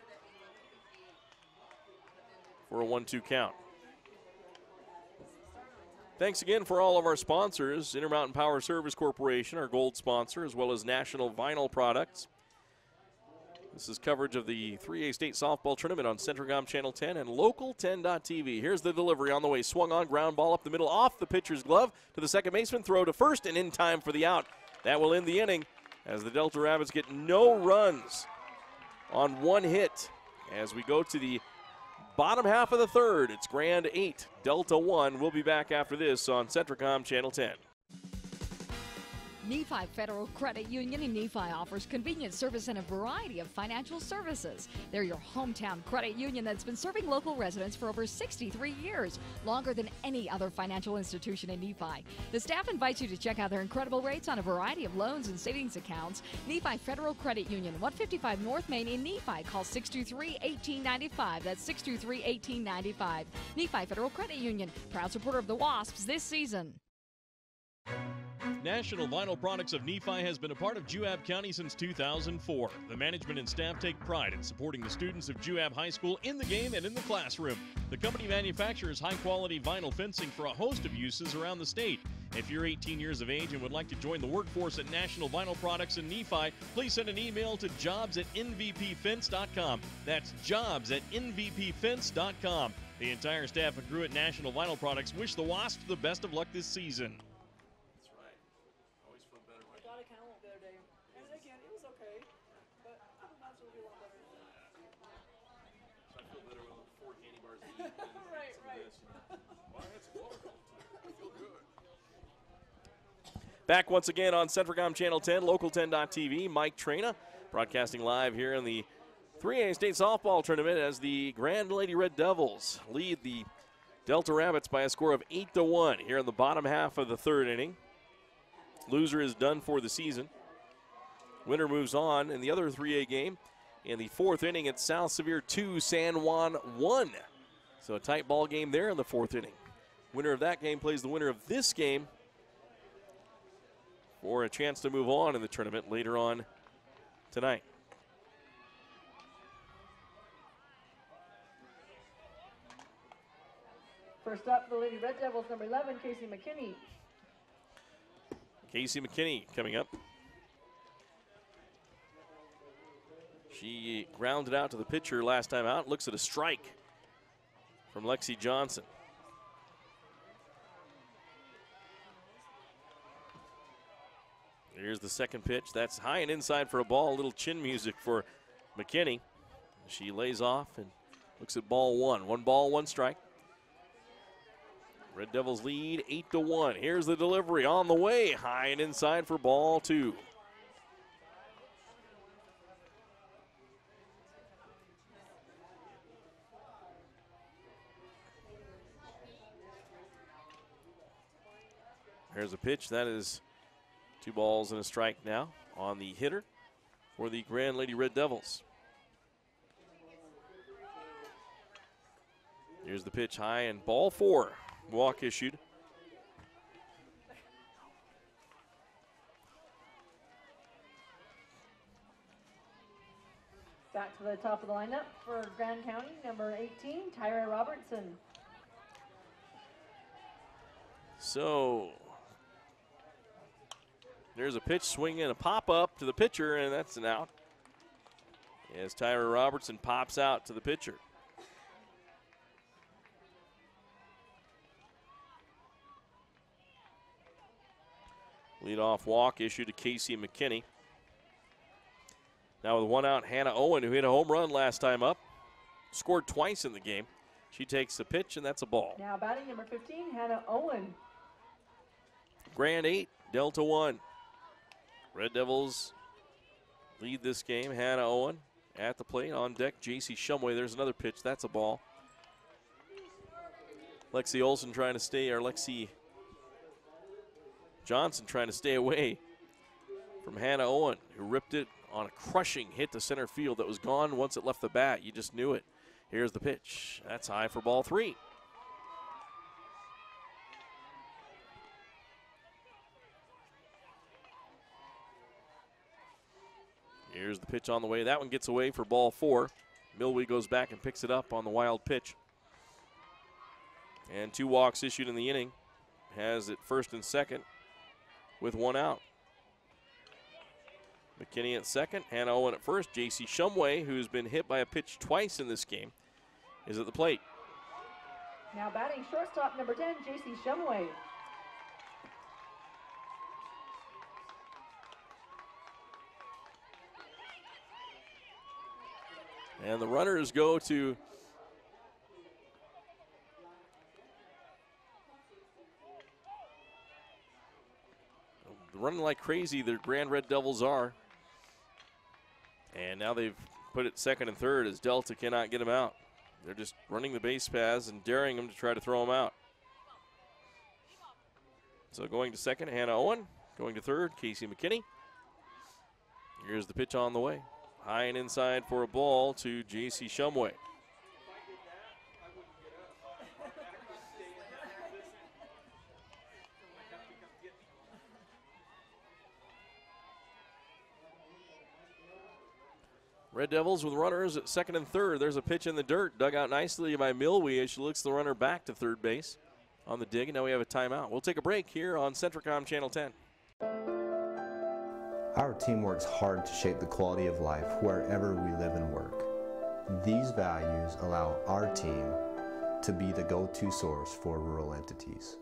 for a 1-2 count. Thanks again for all of our sponsors. Intermountain Power Service Corporation, our gold sponsor, as well as National Vinyl Products. This is coverage of the 3A State Softball Tournament on Centricom Channel 10 and Local10.tv. Here's the delivery on the way. Swung on, ground ball up the middle, off the pitcher's glove to the second baseman. Throw to first and in time for the out. That will end the inning as the Delta Rabbits get no runs on 1 hit. As we go to the bottom half of the third, it's Grand 8, Delta 1. We'll be back after this on Centricom Channel 10. Nephi Federal Credit Union in Nephi offers convenient service and a variety of financial services. They're your hometown credit union that's been serving local residents for over 63 years, longer than any other financial institution in Nephi. The staff invites you to check out their incredible rates on a variety of loans and savings accounts. Nephi Federal Credit Union, 155 North Main in Nephi. Call 623-1895. That's 623-1895. Nephi Federal Credit Union, proud supporter of the Wasps this season. National Vinyl Products of Nephi has been a part of Juab County since 2004. The management and staff take pride in supporting the students of Juab High School in the game and in the classroom. The company manufactures high-quality vinyl fencing for a host of uses around the state. If you're 18 years of age and would like to join the workforce at National Vinyl Products in Nephi, please send an email to jobs@nvpfence.com. That's jobs@nvpfence.com. The entire staff and crew at National Vinyl Products wish the Wasps the best of luck this season. Back once again on Centricom Channel 10, Local10.tv. Mike Trena broadcasting live here in the 3A State Softball Tournament as the Grand Lady Red Devils lead the Delta Rabbits by a score of 8-1 here in the bottom half of the third inning. Loser is done for the season. Winner moves on in the other 3A game. In the fourth inning, it's South Sevier 2, San Juan 1. So a tight ball game there in the fourth inning. Winner of that game plays the winner of this game for a chance to move on in the tournament later on tonight. First up, the Lady Red Devils, number 11, Casey McKinney. Casey McKinney coming up. She grounded out to the pitcher last time out. Looks at a strike from Lexi Johnson. Here's the second pitch. That's high and inside for a ball. A little chin music for McKinney. She lays off and looks at ball one. 1 ball, 1 strike. Red Devils lead 8-1. Here's the delivery on the way. High and inside for ball 2. Here's a pitch. That is 2 balls and a strike now on the hitter for the Grand Lady Red Devils. Here's the pitch high and ball 4. Walk issued. Back to the top of the lineup for Grand County, number 18, Tyra Robertson. So there's a pitch swing and a pop up to the pitcher, and that's an out. As Tyra Robertson pops out to the pitcher. Leadoff walk issued to Casey McKinney. Now with one out, Hannah Owen, who hit a home run last time up, scored twice in the game. She takes the pitch, and that's a ball. Now batting number 15, Hannah Owen. Grand 8, Delta 1. Red Devils lead this game. Hannah Owen at the plate. On deck, J.C. Shumway. There's another pitch. That's a ball. Lexi Olson trying to stay, or Lexi Johnson trying to stay away from Hannah Owen, who ripped it on a crushing hit to center field that was gone once it left the bat. You just knew it. Here's the pitch. That's high for ball 3. Here's the pitch on the way. That one gets away for ball 4. Milwee goes back and picks it up on the wild pitch. And 2 walks issued in the inning. Has it first and second with 1 out. McKinney at second, Hannah Owen at first. J.C. Shumway, who's been hit by a pitch twice in this game, is at the plate. Now batting shortstop number 10, J.C. Shumway. And the runners go to running like crazy. The Grand Red Devils are. And now they've put it second and third as Delta cannot get him out. They're just running the base paths and daring him to try to throw him out. So going to second, Hannah Owen. Going to third, Casey McKinney. Here's the pitch on the way. High and inside for a ball to J.C. Shumway. Red Devils with runners at second and third. There's a pitch in the dirt, dug out nicely by Milwee as she looks the runner back to third base on the dig, and now we have a timeout. We'll take a break here on Centricom Channel 10. Our team works hard to shape the quality of life wherever we live and work. These values allow our team to be the go-to source for rural entities.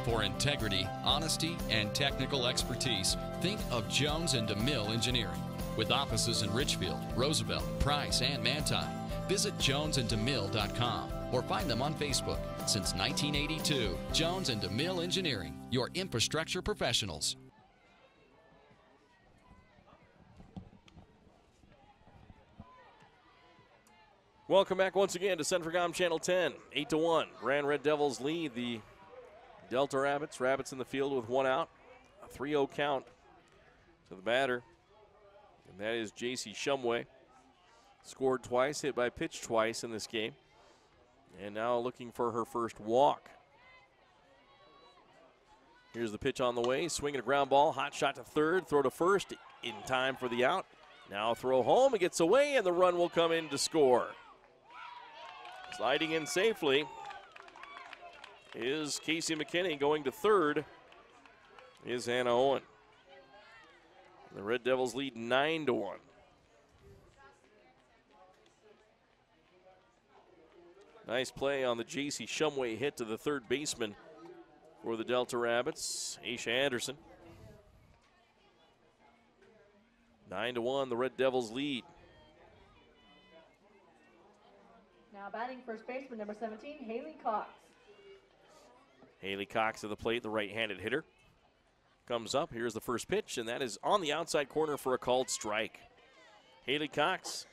For integrity, honesty, and technical expertise, think of Jones and DeMille Engineering. With offices in Richfield, Roosevelt, Price, and Manti. Visit jonesanddemille.com or find them on Facebook. Since 1982, Jones and DeMille Engineering, your infrastructure professionals. Welcome back once again to Centricom Channel 10. 8-1. Grand Red Devils lead the Delta Rabbits. Rabbits in the field with 1 out. A 3-0 count to the batter. And that is J.C. Shumway. Scored twice, hit by pitch twice in this game. And now looking for her first walk. Here's the pitch on the way. Swinging a ground ball. Hot shot to third. Throw to first in time for the out. Now throw home. It gets away, and the run will come in to score. Sliding in safely is Casey McKinney. Going to third is Hannah Owen. The Red Devils lead 9-1. Nice play on the J.C. Shumway hit to the third baseman for the Delta Rabbits, Aisha Anderson. 9-1, the Red Devils lead. Now batting first baseman number 17, Haley Cox. Haley Cox at the plate, the right-handed hitter. Comes up, here's the first pitch, and that is on the outside corner for a called strike. Haley Cox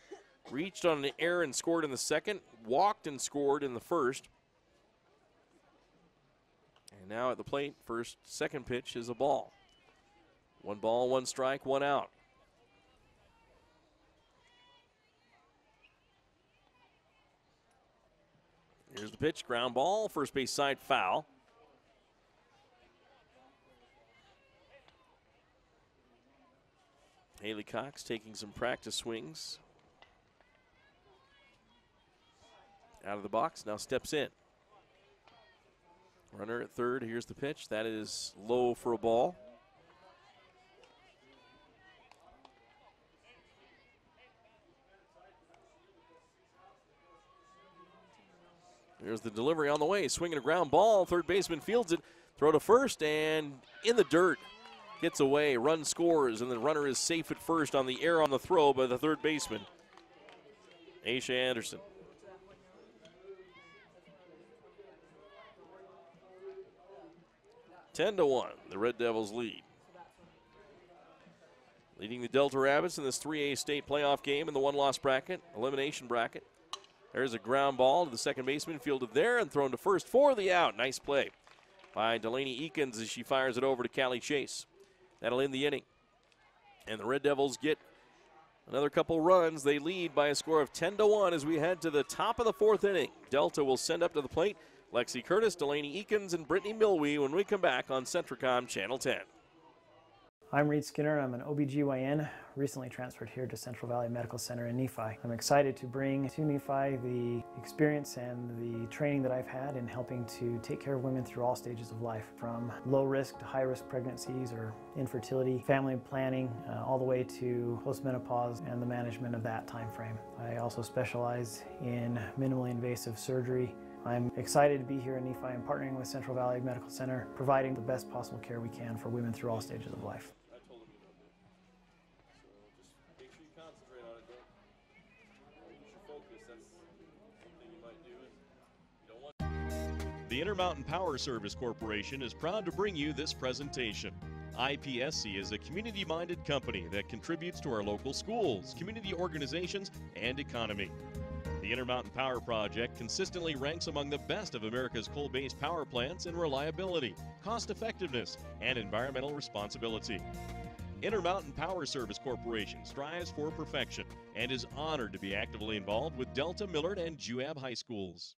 reached on an error and scored in the second, walked and scored in the first. And now at the plate, second pitch is a ball. 1 ball, 1 strike, 1 out. Here's the pitch, ground ball, first base side foul. Haley Cox taking some practice swings. Out of the box, now steps in. Runner at third, here's the pitch. That is low for a ball. There's the delivery on the way. Swinging a ground ball. Third baseman fields it. Throw to first and in the dirt. Gets away. Run scores, and the runner is safe at first on the error on the throw by the third baseman, Aisha Anderson. (10-1), the Red Devils lead. Leading the Delta Rabbits in this 3A state playoff game in the one-loss bracket, elimination bracket. There's a ground ball to the second baseman, fielded there and thrown to first for the out. Nice play by Delaney Eakins as she fires it over to Callie Chase. That'll end the inning. And the Red Devils get another couple runs. They lead by a score of 10-1 as we head to the top of the fourth inning. Delta will send up to the plate Lexi Curtis, Delaney Eakins, and Brittany Milwee when we come back on Centricom Channel 10. I'm Reed Skinner. I'm an OBGYN, recently transferred here to Central Valley Medical Center in Nephi. I'm excited to bring to Nephi the experience and the training that I've had in helping to take care of women through all stages of life, from low risk to high risk pregnancies or infertility, family planning, all the way to postmenopause and the management of that time frame. I also specialize in minimally invasive surgery. I'm excited to be here in Nephi and partnering with Central Valley Medical Center, providing the best possible care we can for women through all stages of life. The Intermountain Power Service Corporation is proud to bring you this presentation. IPSC is a community-minded company that contributes to our local schools, community organizations, and economy. The Intermountain Power Project consistently ranks among the best of America's coal-based power plants in reliability, cost-effectiveness, and environmental responsibility. Intermountain Power Service Corporation strives for perfection and is honored to be actively involved with Delta, Millard, and Juab High Schools.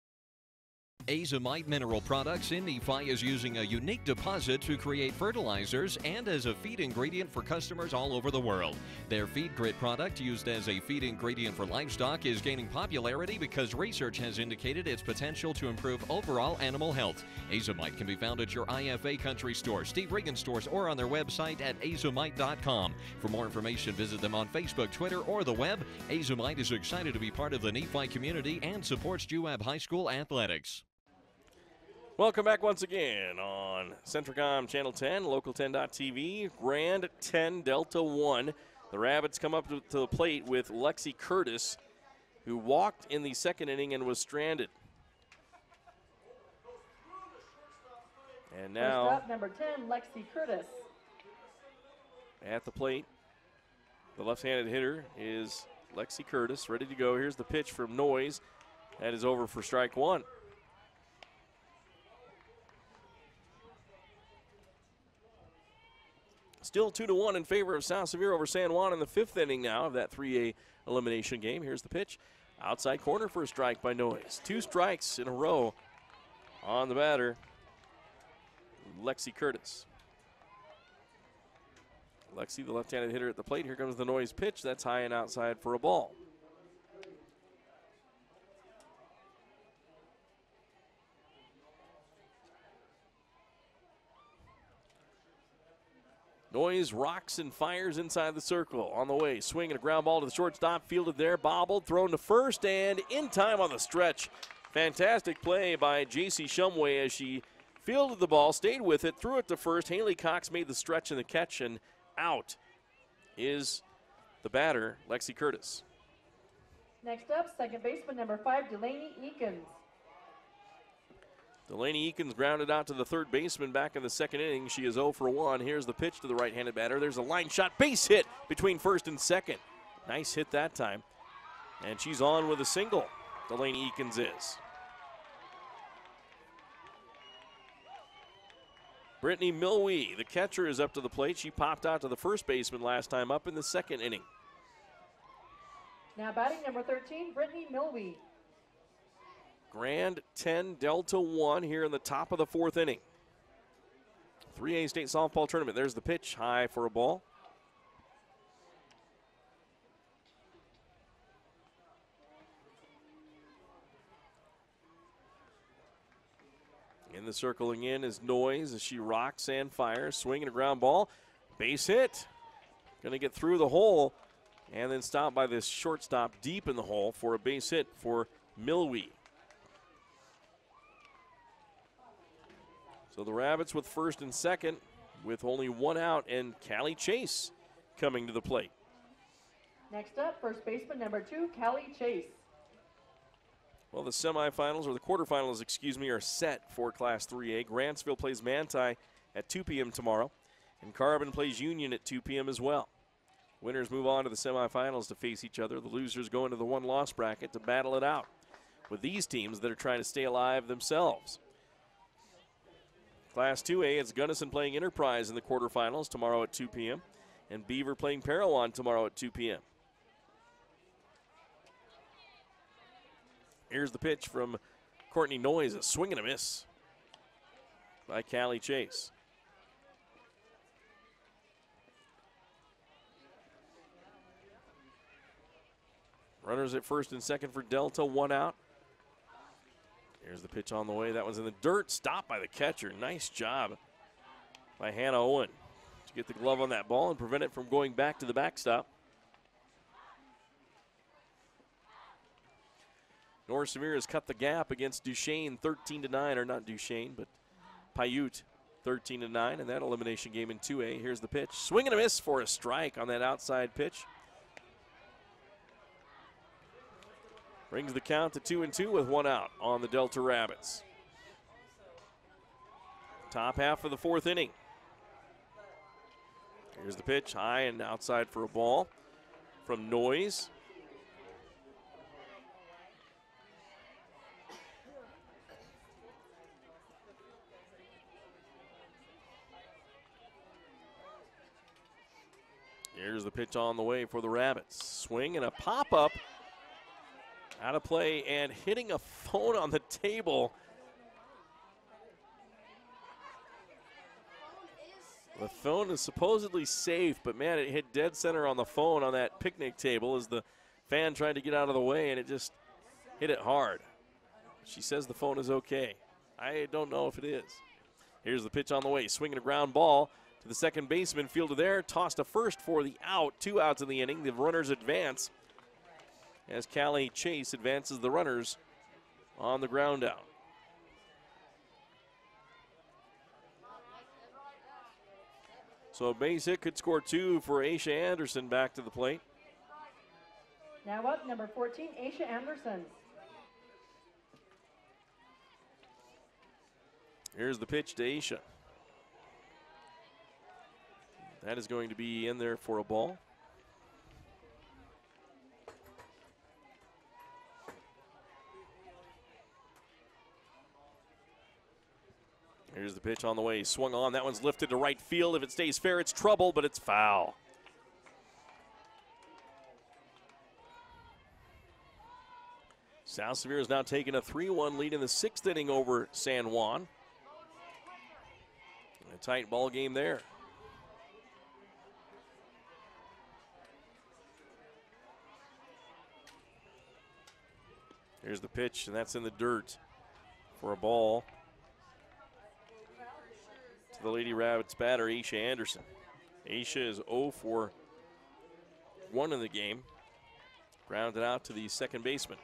Azomite Mineral Products in Nephi is using a unique deposit to create fertilizers and as a feed ingredient for customers all over the world. Their Feed Grit product, used as a feed ingredient for livestock, is gaining popularity because research has indicated its potential to improve overall animal health. Azomite can be found at your IFA Country Store, Steve Regan stores, or on their website at azomite.com. For more information, visit them on Facebook, Twitter, or the web. Azomite is excited to be part of the Nephi community and supports Juab High School athletics. Welcome back once again on Centricom Channel 10, Local10.tv, Grand 10, Delta 1. The Rabbits come up to the plate with Lexi Curtis, who walked in the second inning and was stranded. And now, first up, number 10, Lexi Curtis. At the plate, the left-handed hitter is Lexi Curtis, ready to go. Here's the pitch from Noyes. That is over for strike one. Still 2-1 in favor of South Sevier over San Juan in the fifth inning now of that 3A elimination game. Here's the pitch. Outside corner for a strike by Noyes. 2 strikes in a row on the batter, Lexi Curtis. Lexi, the left-handed hitter at the plate. Here comes the Noyes pitch. That's high and outside for a ball. Noyes rocks and fires inside the circle. On the way, swinging a ground ball to the shortstop, fielded there, bobbled, thrown to first, and in time on the stretch. Fantastic play by J.C. Shumway as she fielded the ball, stayed with it, threw it to first. Haley Cox made the stretch and the catch, and out is the batter, Lexi Curtis. Next up, second baseman, number 5, Delaney Eakins. Delaney Eakins grounded out to the third baseman back in the second inning. She is 0 for 1. Here's the pitch to the right-handed batter. There's a line shot base hit between first and second. Nice hit that time. And she's on with a single. Delaney Eakins is. Brittany Milwee, the catcher, is up to the plate. She popped out to the first baseman last time up in the second inning. Now batting number 13, Brittany Milwee. Grand 10, Delta 1 here in the top of the fourth inning. 3A state softball tournament. There's the pitch, high for a ball. In the circling in is Noise as she rocks and fires. Swinging a ground ball. Base hit. Going to get through the hole and then stopped by this shortstop deep in the hole for a base hit for Milwee. So the Rabbits with first and second with only one out, and Callie Chase coming to the plate. Next up, first baseman number 2, Callie Chase. Well, the semifinals, or the quarterfinals, excuse me, are set for Class 3A. Grantsville plays Manti at 2 p.m. tomorrow, and Carbon plays Union at 2 p.m. as well. Winners move on to the semifinals to face each other. The losers go into the one-loss bracket to battle it out with these teams that are trying to stay alive themselves. Class 2A, it's Gunnison playing Enterprise in the quarterfinals tomorrow at 2 p.m. and Beaver playing Parowan tomorrow at 2 p.m. Here's the pitch from Courtney Noyes, a swing and a miss by Callie Chase. Runners at first and second for Delta, one out. Here's the pitch on the way. That one's in the dirt. Stopped by the catcher. Nice job by Hannah Owen to get the glove on that ball and prevent it from going back to the backstop. North Semir has cut the gap against Duchesne 13-9, or not Duchesne, but Paiute 13-9 in that elimination game in 2A. Here's the pitch. Swing and a miss for a strike on that outside pitch. Brings the count to 2-2 with one out on the Delta Rabbits. Top half of the fourth inning. Here's the pitch, high and outside for a ball from Noyes. Here's the pitch on the way for the Rabbits. Swing and a pop-up. Out of play and hitting a phone on the table. The phone is supposedly safe, but man, it hit dead center on the phone on that picnic table as the fan tried to get out of the way, and it just hit it hard. She says the phone is okay. I don't know if it is. Here's the pitch on the way. Swinging a ground ball to the second baseman, fielded there, tossed to first for the out. 2 outs in the inning. The runners advance as Callie Chase advances the runners on the ground out. So a base hit could score 2 for Aisha Anderson back to the plate. Now up, number 14, Aisha Anderson. Here's the pitch to Aisha. That is going to be in there for a ball. Here's the pitch on the way. Swung on. That one's lifted to right field. If it stays fair, it's trouble, but it's foul. South Sevier has now taken a 3-1 lead in the 6th inning over San Juan. A tight ball game there. Here's the pitch, and that's in the dirt for a ball to the Lady Rabbits batter, Aisha Anderson. Aisha is 0 for 1 in the game. Grounded out to the second baseman.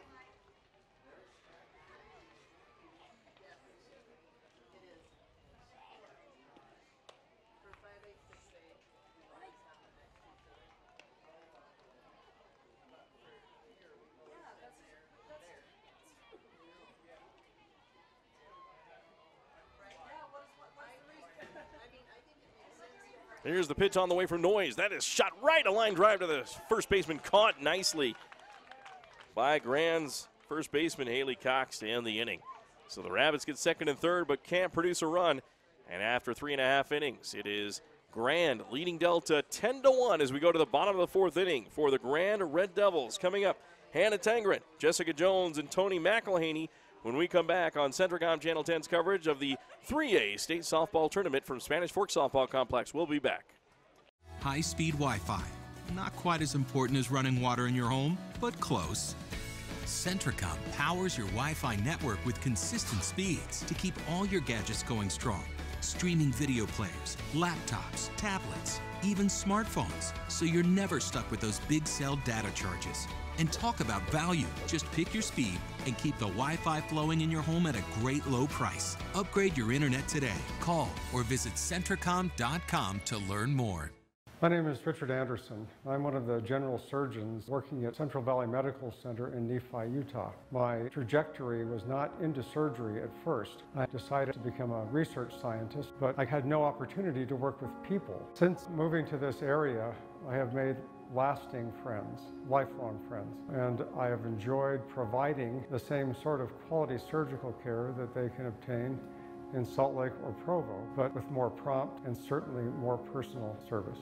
Here's the pitch on the way from Noyes. That is shot right, a line drive to the first baseman, caught nicely by Grand's first baseman, Haley Cox, to end the inning. So the Rabbits get second and third, but can't produce a run. And after 3.5 innings, it is Grand leading Delta 10-1 as we go to the bottom of the 4th inning for the Grand Red Devils. Coming up, Hannah Tangren, Jessica Jones, and Tony McElhaney when we come back on Centricom Channel 10's coverage of the 3A State Softball Tournament from Spanish Fork Softball Complex. We'll be back. High-speed Wi-Fi. Not quite as important as running water in your home, but close. Centricom powers your Wi-Fi network with consistent speeds to keep all your gadgets going strong. Streaming video players, laptops, tablets, even smartphones, so you're never stuck with those big cell data charges. And talk about value. Just pick your speed and keep the Wi-Fi flowing in your home at a great low price. Upgrade your internet today. Call or visit Centricom.com to learn more. My name is Richard Anderson. I'm one of the general surgeons working at Central Valley Medical Center in Nephi, Utah. My trajectory was not into surgery at first. I decided to become a research scientist, but I had no opportunity to work with people. Since moving to this area, I have made lasting friends, lifelong friends, and I have enjoyed providing the same sort of quality surgical care that they can obtain in Salt Lake or Provo, but with more prompt and certainly more personal service.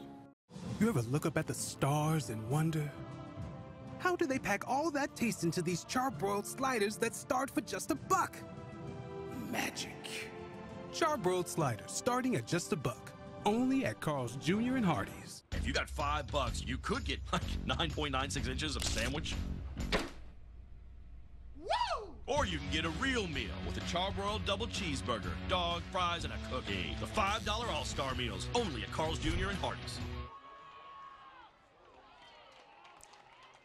You ever look up at the stars and wonder, how do they pack all that taste into these charbroiled sliders that start for just $1? Magic. Charbroiled sliders starting at just $1. Only at Carl's Jr. and Hardee's. If you got $5, you could get like 9.96 inches of sandwich. Woo! Or you can get a real meal with a charbroiled double cheeseburger, dog, fries, and a cookie. The $5 All-Star Meals, only at Carl's Jr. and Hardee's.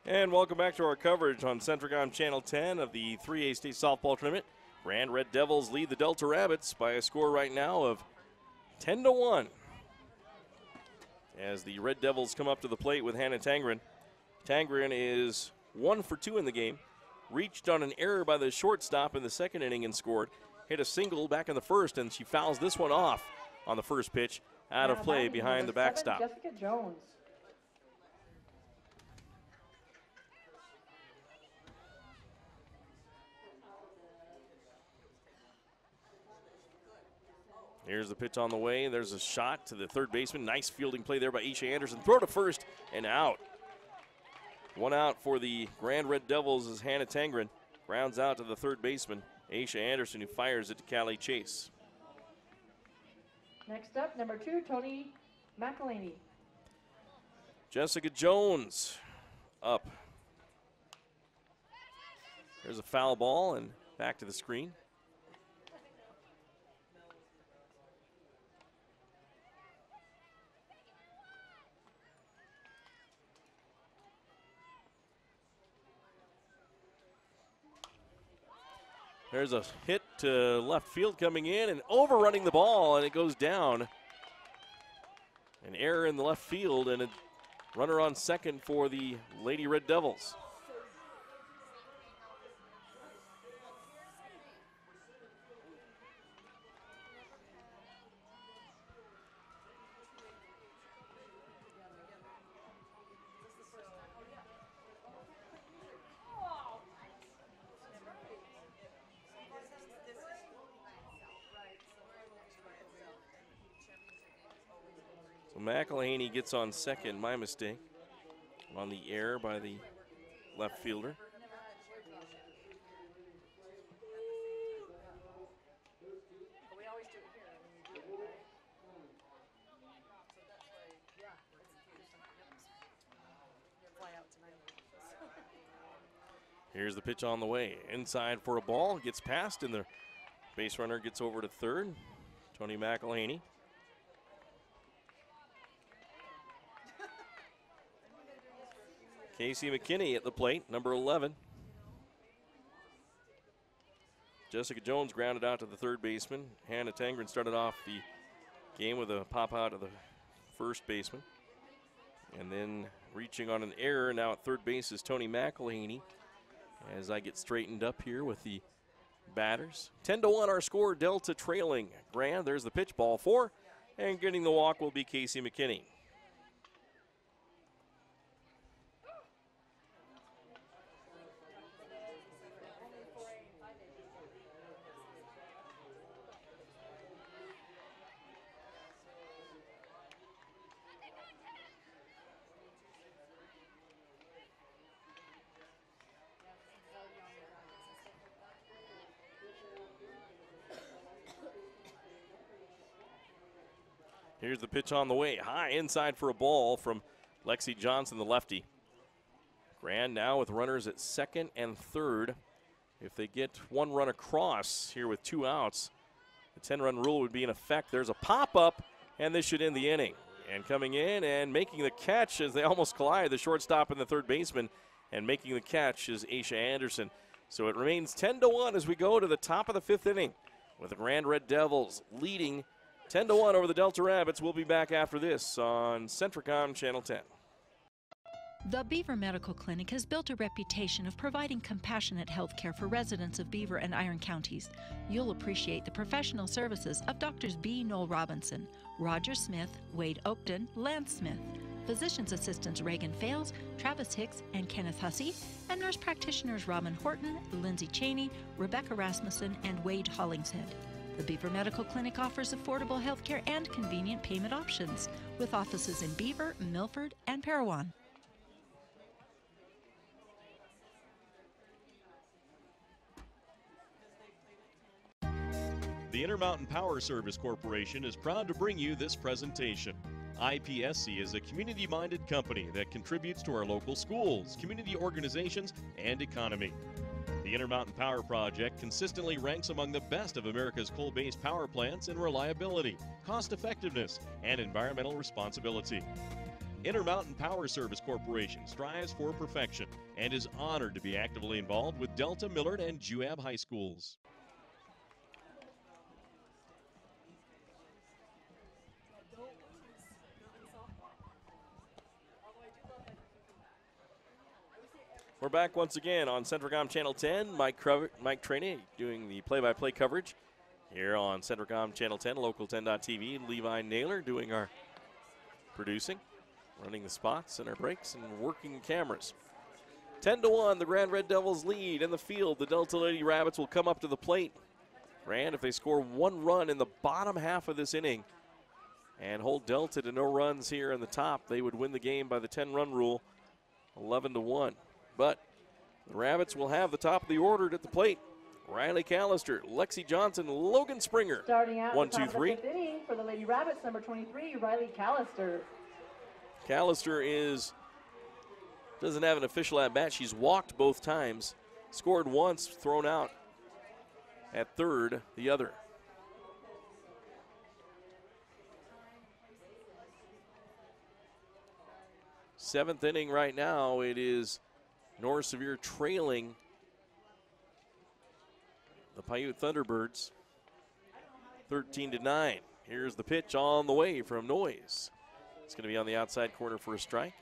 And welcome back to our coverage on Centricom Channel 10 of the 3A State Softball Tournament. Grand Red Devils lead the Delta Rabbits by a score right now of 10-1. As the Red Devils come up to the plate with Hannah Tangren. Tangren is 1 for 2 in the game. Reached on an error by the shortstop in the second inning and scored. Hit a single back in the first, and she fouls this one off on the first pitch. Out of play behind the backstop. Jessica Jones. Here's the pitch on the way. There's a shot to the third baseman. Nice fielding play there by Aisha Anderson. Throw to first and out. One out for the Grand Red Devils as Hannah Tangren grounds out to the third baseman, Aisha Anderson, who fires it to Callie Chase. Next up, number 2, Tony McElhaney. Jessica Jones up. There's a foul ball and back to the screen. There's a hit to left field coming in and overrunning the ball, and it goes down. An error in the left field and a runner on second for the Lady Red Devils. McElhaney gets on second, my mistake, on the error by the left fielder. Here's the pitch on the way. Inside for a ball, gets past, and the base runner gets over to third. Tony McElhaney. Casey McKinney at the plate, number 11. Jessica Jones grounded out to the third baseman. Hannah Tangren started off the game with a pop out of the first baseman. And then reaching on an error now at third base is Tony McElhaney. As I get straightened up here with the batters. 10-1 our score, Delta trailing Grand. There's the pitch, ball 4. And getting the walk will be Casey McKinney. Here's the pitch on the way. High inside for a ball from Lexi Johnson, the lefty. Grand now with runners at second and third. If they get one run across here with 2 outs, the 10-run rule would be in effect. There's a pop-up, and this should end the inning. And coming in and making the catch as they almost collide, the shortstop and the third baseman, and making the catch is Aisha Anderson. So it remains 10-1 as we go to the top of the 5th inning with the Grand Red Devils leading 10-1 over the Delta Rabbits. We'll be back after this on Centricom Channel 10. The Beaver Medical Clinic has built a reputation of providing compassionate health care for residents of Beaver and Iron counties. You'll appreciate the professional services of Doctors B. Noel Robinson, Roger Smith, Wade Oakton, Lance Smith, physician's assistants Reagan Fales, Travis Hicks, and Kenneth Hussey, and nurse practitioners Robin Horton, Lindsay Cheney, Rebecca Rasmussen, and Wade Hollingshead. The Beaver Medical Clinic offers affordable health care and convenient payment options, with offices in Beaver, Milford, and Parowan. The Intermountain Power Service Corporation is proud to bring you this presentation. IPSC is a community-minded company that contributes to our local schools, community organizations, and economy. The Intermountain Power Project consistently ranks among the best of America's coal-based power plants in reliability, cost-effectiveness, and environmental responsibility. Intermountain Power Service Corporation strives for perfection and is honored to be actively involved with Delta, Millard, and Juab High Schools. We're back once again on Centricom Channel 10. Mike Trainey doing the play-by-play coverage here on Centricom Channel 10, Local10.tv. Levi Naylor doing our producing, running the spots and our breaks and working cameras. 10-1, the Grand Red Devils lead in the field. The Delta Lady Rabbits will come up to the plate. Grand, if they score 1 run in the bottom half of this inning and hold Delta to no runs here in the top, they would win the game by the 10-run rule, 11-1. But the Rabbits will have the top of the order at the plate. Riley Callister, Lexi Johnson, Logan Springer. Starting out 1, the top 2, 3. of the 5th inning for the Lady Rabbits, number 23, Riley Callister. Callister doesn't have an official at-bat. She's walked both times, scored once, thrown out at third, the other. Seventh inning right now. It is North Sevier trailing the Paiute Thunderbirds 13-9. Here's the pitch on the way from Noyes. It's going to be on the outside corner for a strike.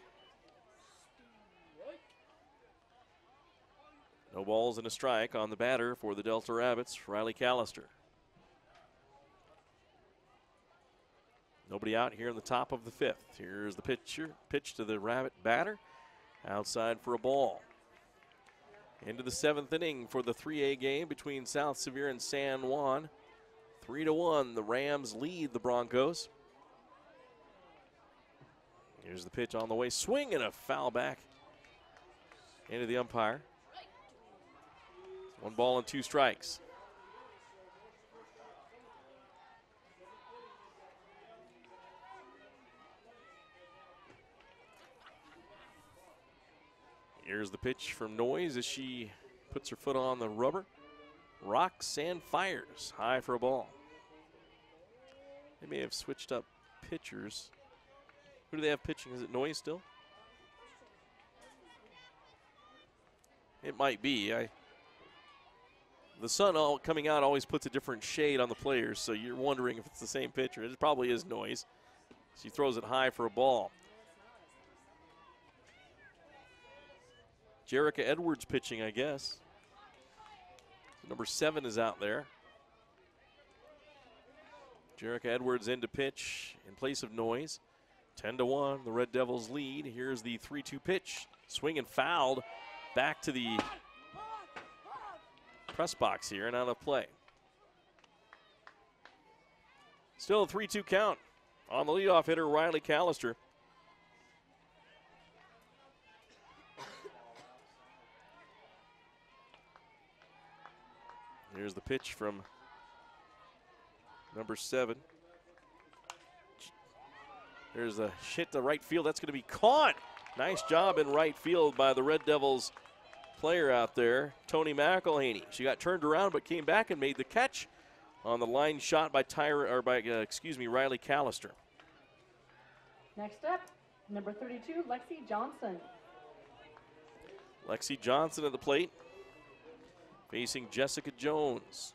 No balls and a strike on the batter for the Delta Rabbits, Riley Callister. Nobody out here in the top of the 5th. Here's the pitch to the Rabbit batter. Outside for a ball. Into the 7th inning for the 3A game between South Sevier and San Juan. 3-1, the Rams lead the Broncos. Here's the pitch on the way. Swing and a foul back into the umpire. 1 ball and 2 strikes. Here's the pitch from Noyes as she puts her foot on the rubber. Rocks and fires. High for a ball. They may have switched up pitchers. Who do they have pitching? Is it Noyes still? It might be. The sun coming out always puts a different shade on the players, so you're wondering if it's the same pitcher. It probably is Noyes. She throws it high for a ball. Jerica Edwards pitching, I guess. Number 7 is out there. Jerica Edwards in to pitch in place of Noyes. 10-1, the Red Devils lead. Here's the 3-2 pitch. Swing and fouled back to the press box here and out of play. Still a 3-2 count on the leadoff hitter, Riley Callister. Here's the pitch from number 7. There's a hit to right field. That's going to be caught Nice job in right field by the Red Devils player out there, Tony McElhaney. She got turned around but came back and made the catch on the line shot by Riley Callister. Next up, number 32, Lexi Johnson. Lexi Johnson at the plate, facing Jessica Jones.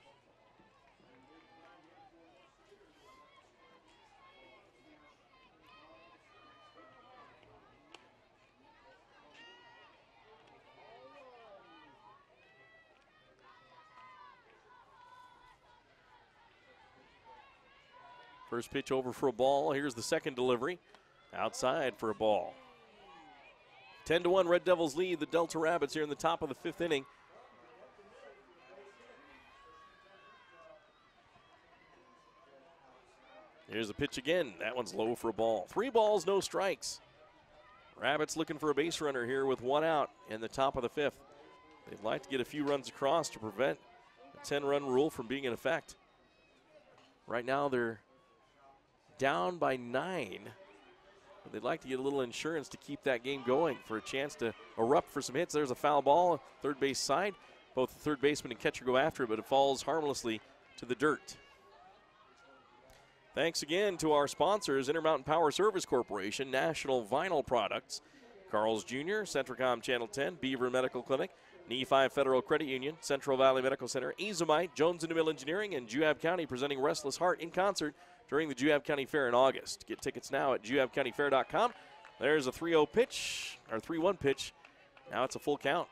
First pitch over for a ball. Here's the second delivery. Outside for a ball. 10-1 Red Devils lead the Delta Rabbits here in the top of the 5th inning. Here's the pitch again. That one's low for a ball. 3 balls, no strikes. Rabbits looking for a base runner here with 1 out in the top of the 5th. They'd like to get a few runs across to prevent the 10-run rule from being in effect. Right now they're down by 9. But they'd like to get a little insurance to keep that game going for a chance to erupt for some hits. There's a foul ball, third base side. Both the third baseman and catcher go after it, but it falls harmlessly to the dirt. Thanks again to our sponsors, Intermountain Power Service Corporation, National Vinyl Products, Carl's Jr., Centricom Channel 10, Beaver Medical Clinic, Nephi Federal Credit Union, Central Valley Medical Center, Azomite, Jones & DeMille Engineering, and Juab County presenting Restless Heart in concert during the Juab County Fair in August. Get tickets now at juabcountyfair.com. There's a 3-0 pitch, or 3-1 pitch. Now it's a full count.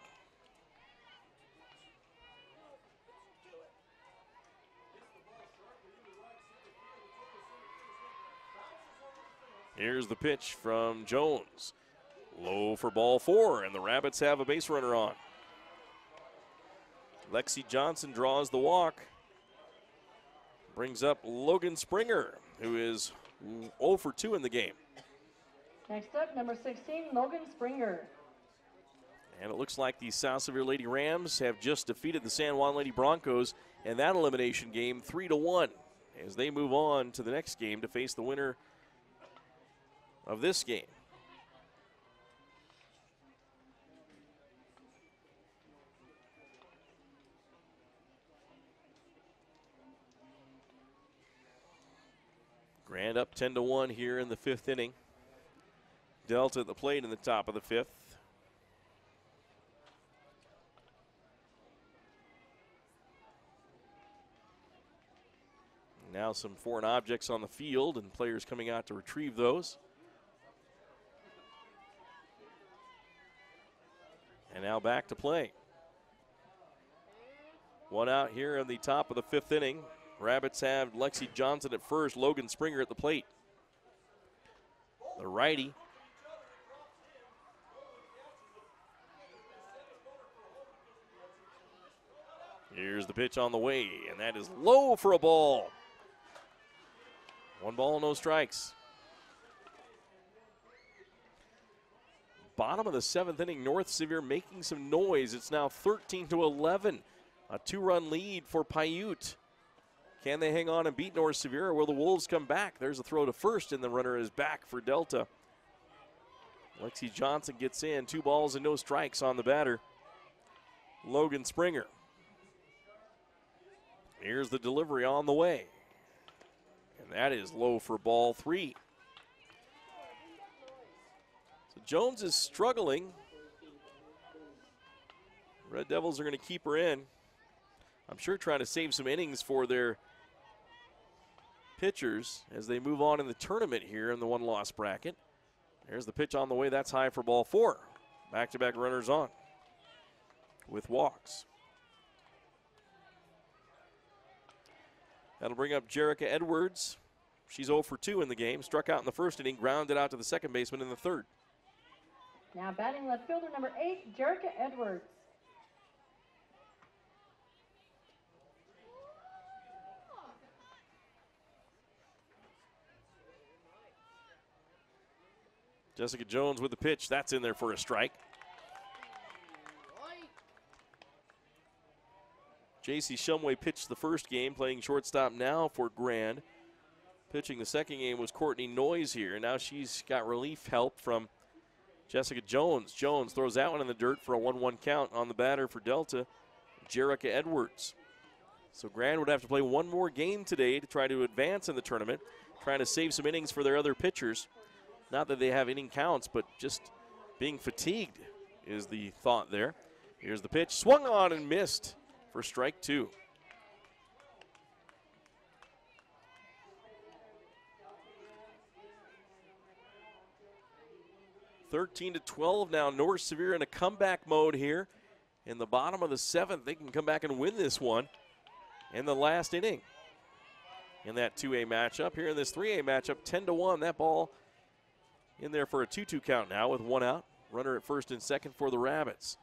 Here's the pitch from Jones. Low for ball 4, and the Rabbits have a base runner on. Lexi Johnson draws the walk. Brings up Logan Springer, who is 0 for 2 in the game. Next up, number 16, Logan Springer. And it looks like the South Sevier Lady Rams have just defeated the San Juan Lady Broncos in that elimination game 3-1 as they move on to the next game to face the winner of this game. Grand up 10-1 here in the 5th inning. Delta at the plate in the top of the 5th. Now some foreign objects on the field and players coming out to retrieve those. And now back to play. 1 out here in the top of the 5th inning. Rabbits have Lexi Johnson at first, Logan Springer at the plate. The righty. Here's the pitch on the way, and that is low for a ball. 1 ball, no strikes. Bottom of the 7th inning, North Sevier making some noise. It's now 13-11, a 2-run lead for Paiute. Can they hang on and beat North Sevier, or will the Wolves come back? There's a throw to first, and the runner is back for Delta. Lexi Johnson gets in, 2 balls and no strikes on the batter, Logan Springer. Here's the delivery on the way, and that is low for ball 3. So Jones is struggling. Red Devils are going to keep her in. I'm sure trying to save some innings for their pitchers as they move on in the tournament here in the 1-loss bracket. There's the pitch on the way. That's high for ball 4. Back-to-back runners on with walks. That'll bring up Jerica Edwards. She's 0 for 2 in the game. Struck out in the first inning, grounded out to the second baseman in the third. Now batting left fielder number 8, Jerica Edwards. Jessica Jones with the pitch. That's in there for a strike. J.C. Shumway pitched the first game, playing shortstop now for Grand. Pitching the second game was Courtney Noyes here. Now she's got relief help from Jessica Jones. Jones throws that one in the dirt for a 1-1 count on the batter for Delta, Jerica Edwards. So Grand would have to play one more game today to try to advance in the tournament, trying to save some innings for their other pitchers. Not that they have inning counts, but just being fatigued is the thought there. Here's the pitch, swung on and missed for strike 2. (13-12) now. North Severe in a comeback mode here. In the bottom of the 7th, they can come back and win this one in the last inning. In that 2A matchup, here in this 3A matchup, 10-1. That ball in there for a 2-2 count now with 1 out. Runner at first and second for the Rabbits.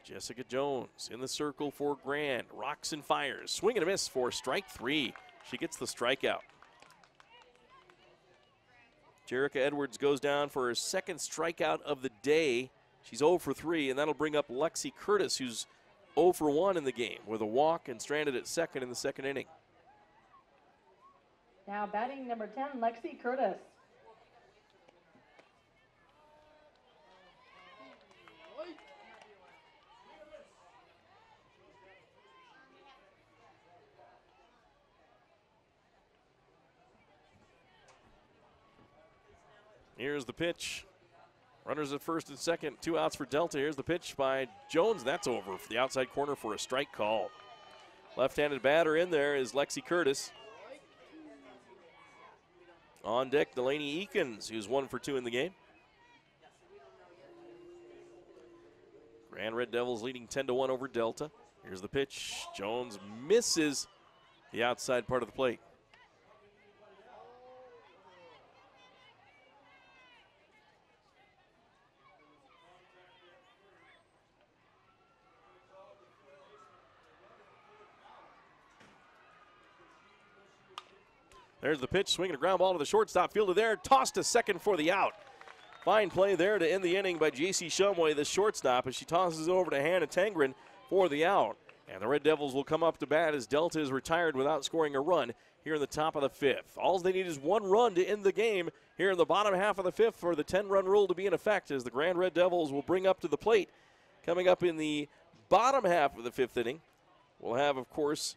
Jessica Jones in the circle for Grand. Rocks and fires. Swing and a miss for strike 3. She gets the strikeout. Jerica Edwards goes down for her second strikeout of the day. She's 0 for 3, and that'll bring up Lexi Curtis, who's 0 for 1 in the game with a walk and stranded at second in the second inning. Now batting number 10, Lexi Curtis. Here's the pitch. Runners at first and second, 2 outs for Delta. Here's the pitch by Jones. That's over for the outside corner for a strike call. Left-handed batter in there is Lexi Curtis. On deck, Delaney Eakins, who's 1 for 2 in the game. Grand Red Devils leading 10-1 over Delta. Here's the pitch. Jones misses the outside part of the plate. There's the pitch, swinging a ground ball to the shortstop fielder there, tossed to second for the out. Fine play there to end the inning by J.C. Shumway, the shortstop, as she tosses it over to Hannah Tangren for the out. And the Red Devils will come up to bat as Delta is retired without scoring a run here in the top of the 5th. All they need is 1 run to end the game here in the bottom half of the 5th for the 10-run rule to be in effect, as the Grand Red Devils will bring up to the plate. Coming up in the bottom half of the 5th inning, we'll have, of course,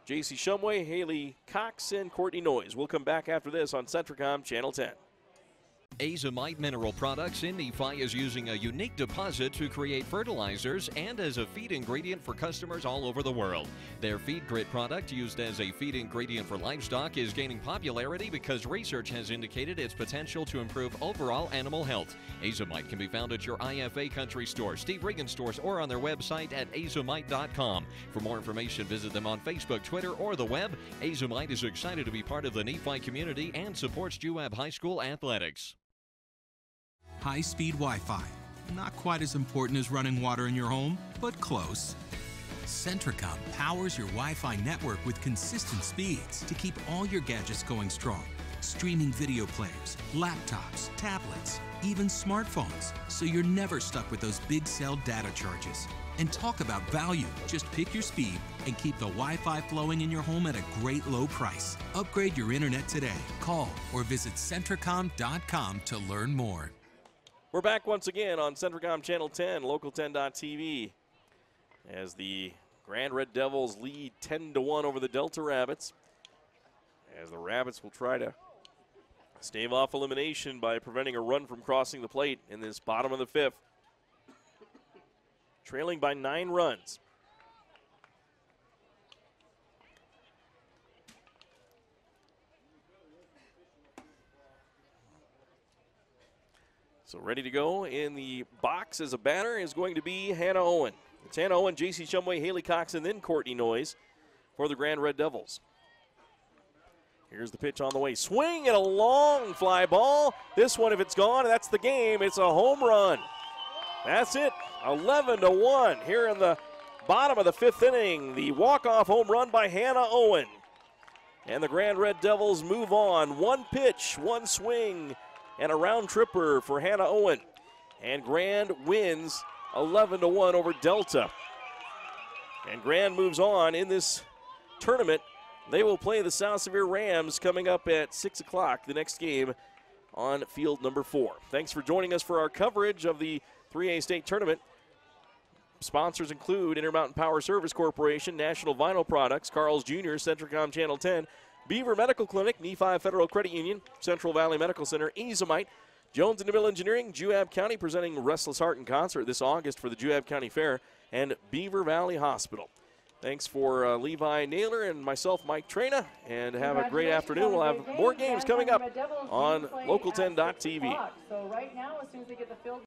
J.C. Shumway, Haley Cox, and Courtney Noyes. We'll come back after this on Centricom Channel 10. Azomite Mineral Products in Nephi is using a unique deposit to create fertilizers and as a feed ingredient for customers all over the world. Their Feed Grit product, used as a feed ingredient for livestock, is gaining popularity because research has indicated its potential to improve overall animal health. Azomite can be found at your IFA Country Store, Steve Regan stores, or on their website at azomite.com. For more information, visit them on Facebook, Twitter, or the web. Azomite is excited to be part of the Nephi community and supports UAB High School athletics. High-speed Wi-Fi. Not quite as important as running water in your home, but close. Centricom powers your Wi-Fi network with consistent speeds to keep all your gadgets going strong. Streaming video players, laptops, tablets, even smartphones, so you're never stuck with those big cell data charges. And talk about value. Just pick your speed and keep the Wi-Fi flowing in your home at a great low price. Upgrade your internet today. Call or visit Centricom.com to learn more. We're back once again on Centricom Channel 10, Local10.tv, as the Grand Red Devils lead 10-1 over the Delta Rabbits, as the Rabbits will try to stave off elimination by preventing a run from crossing the plate in this bottom of the 5th, trailing by 9 runs. So ready to go in the box as a batter is going to be Hannah Owen. It's Hannah Owen, J.C. Shumway, Haley Cox, and then Courtney Noyes for the Grand Red Devils. Here's the pitch on the way. Swing and a long fly ball. This one, if it's gone, that's the game. It's a home run. That's it, 11-1 here in the bottom of the 5th inning. The walk-off home run by Hannah Owen. And the Grand Red Devils move on. 1 pitch, 1 swing, and a round tripper for Hannah Owen. And Grand wins 11-1 over Delta. And Grand moves on in this tournament. They will play the South Severe Rams coming up at 6 o'clock, the next game on field number 4. Thanks for joining us for our coverage of the 3A state tournament. Sponsors include Intermountain Power Service Corporation, National Vinyl Products, Carl's Jr., Centricom Channel 10, Beaver Medical Clinic, Nephi Federal Credit Union, Central Valley Medical Center, Azomite, Jones and DeMille Engineering, Juab County presenting Restless Heart in concert this August for the Juab County Fair, and Beaver Valley Hospital. Thanks for Levi Naylor and myself, Mike Trena, and have a great afternoon. We'll have more games coming up on Local10.tv. So right now, as soon as they get the field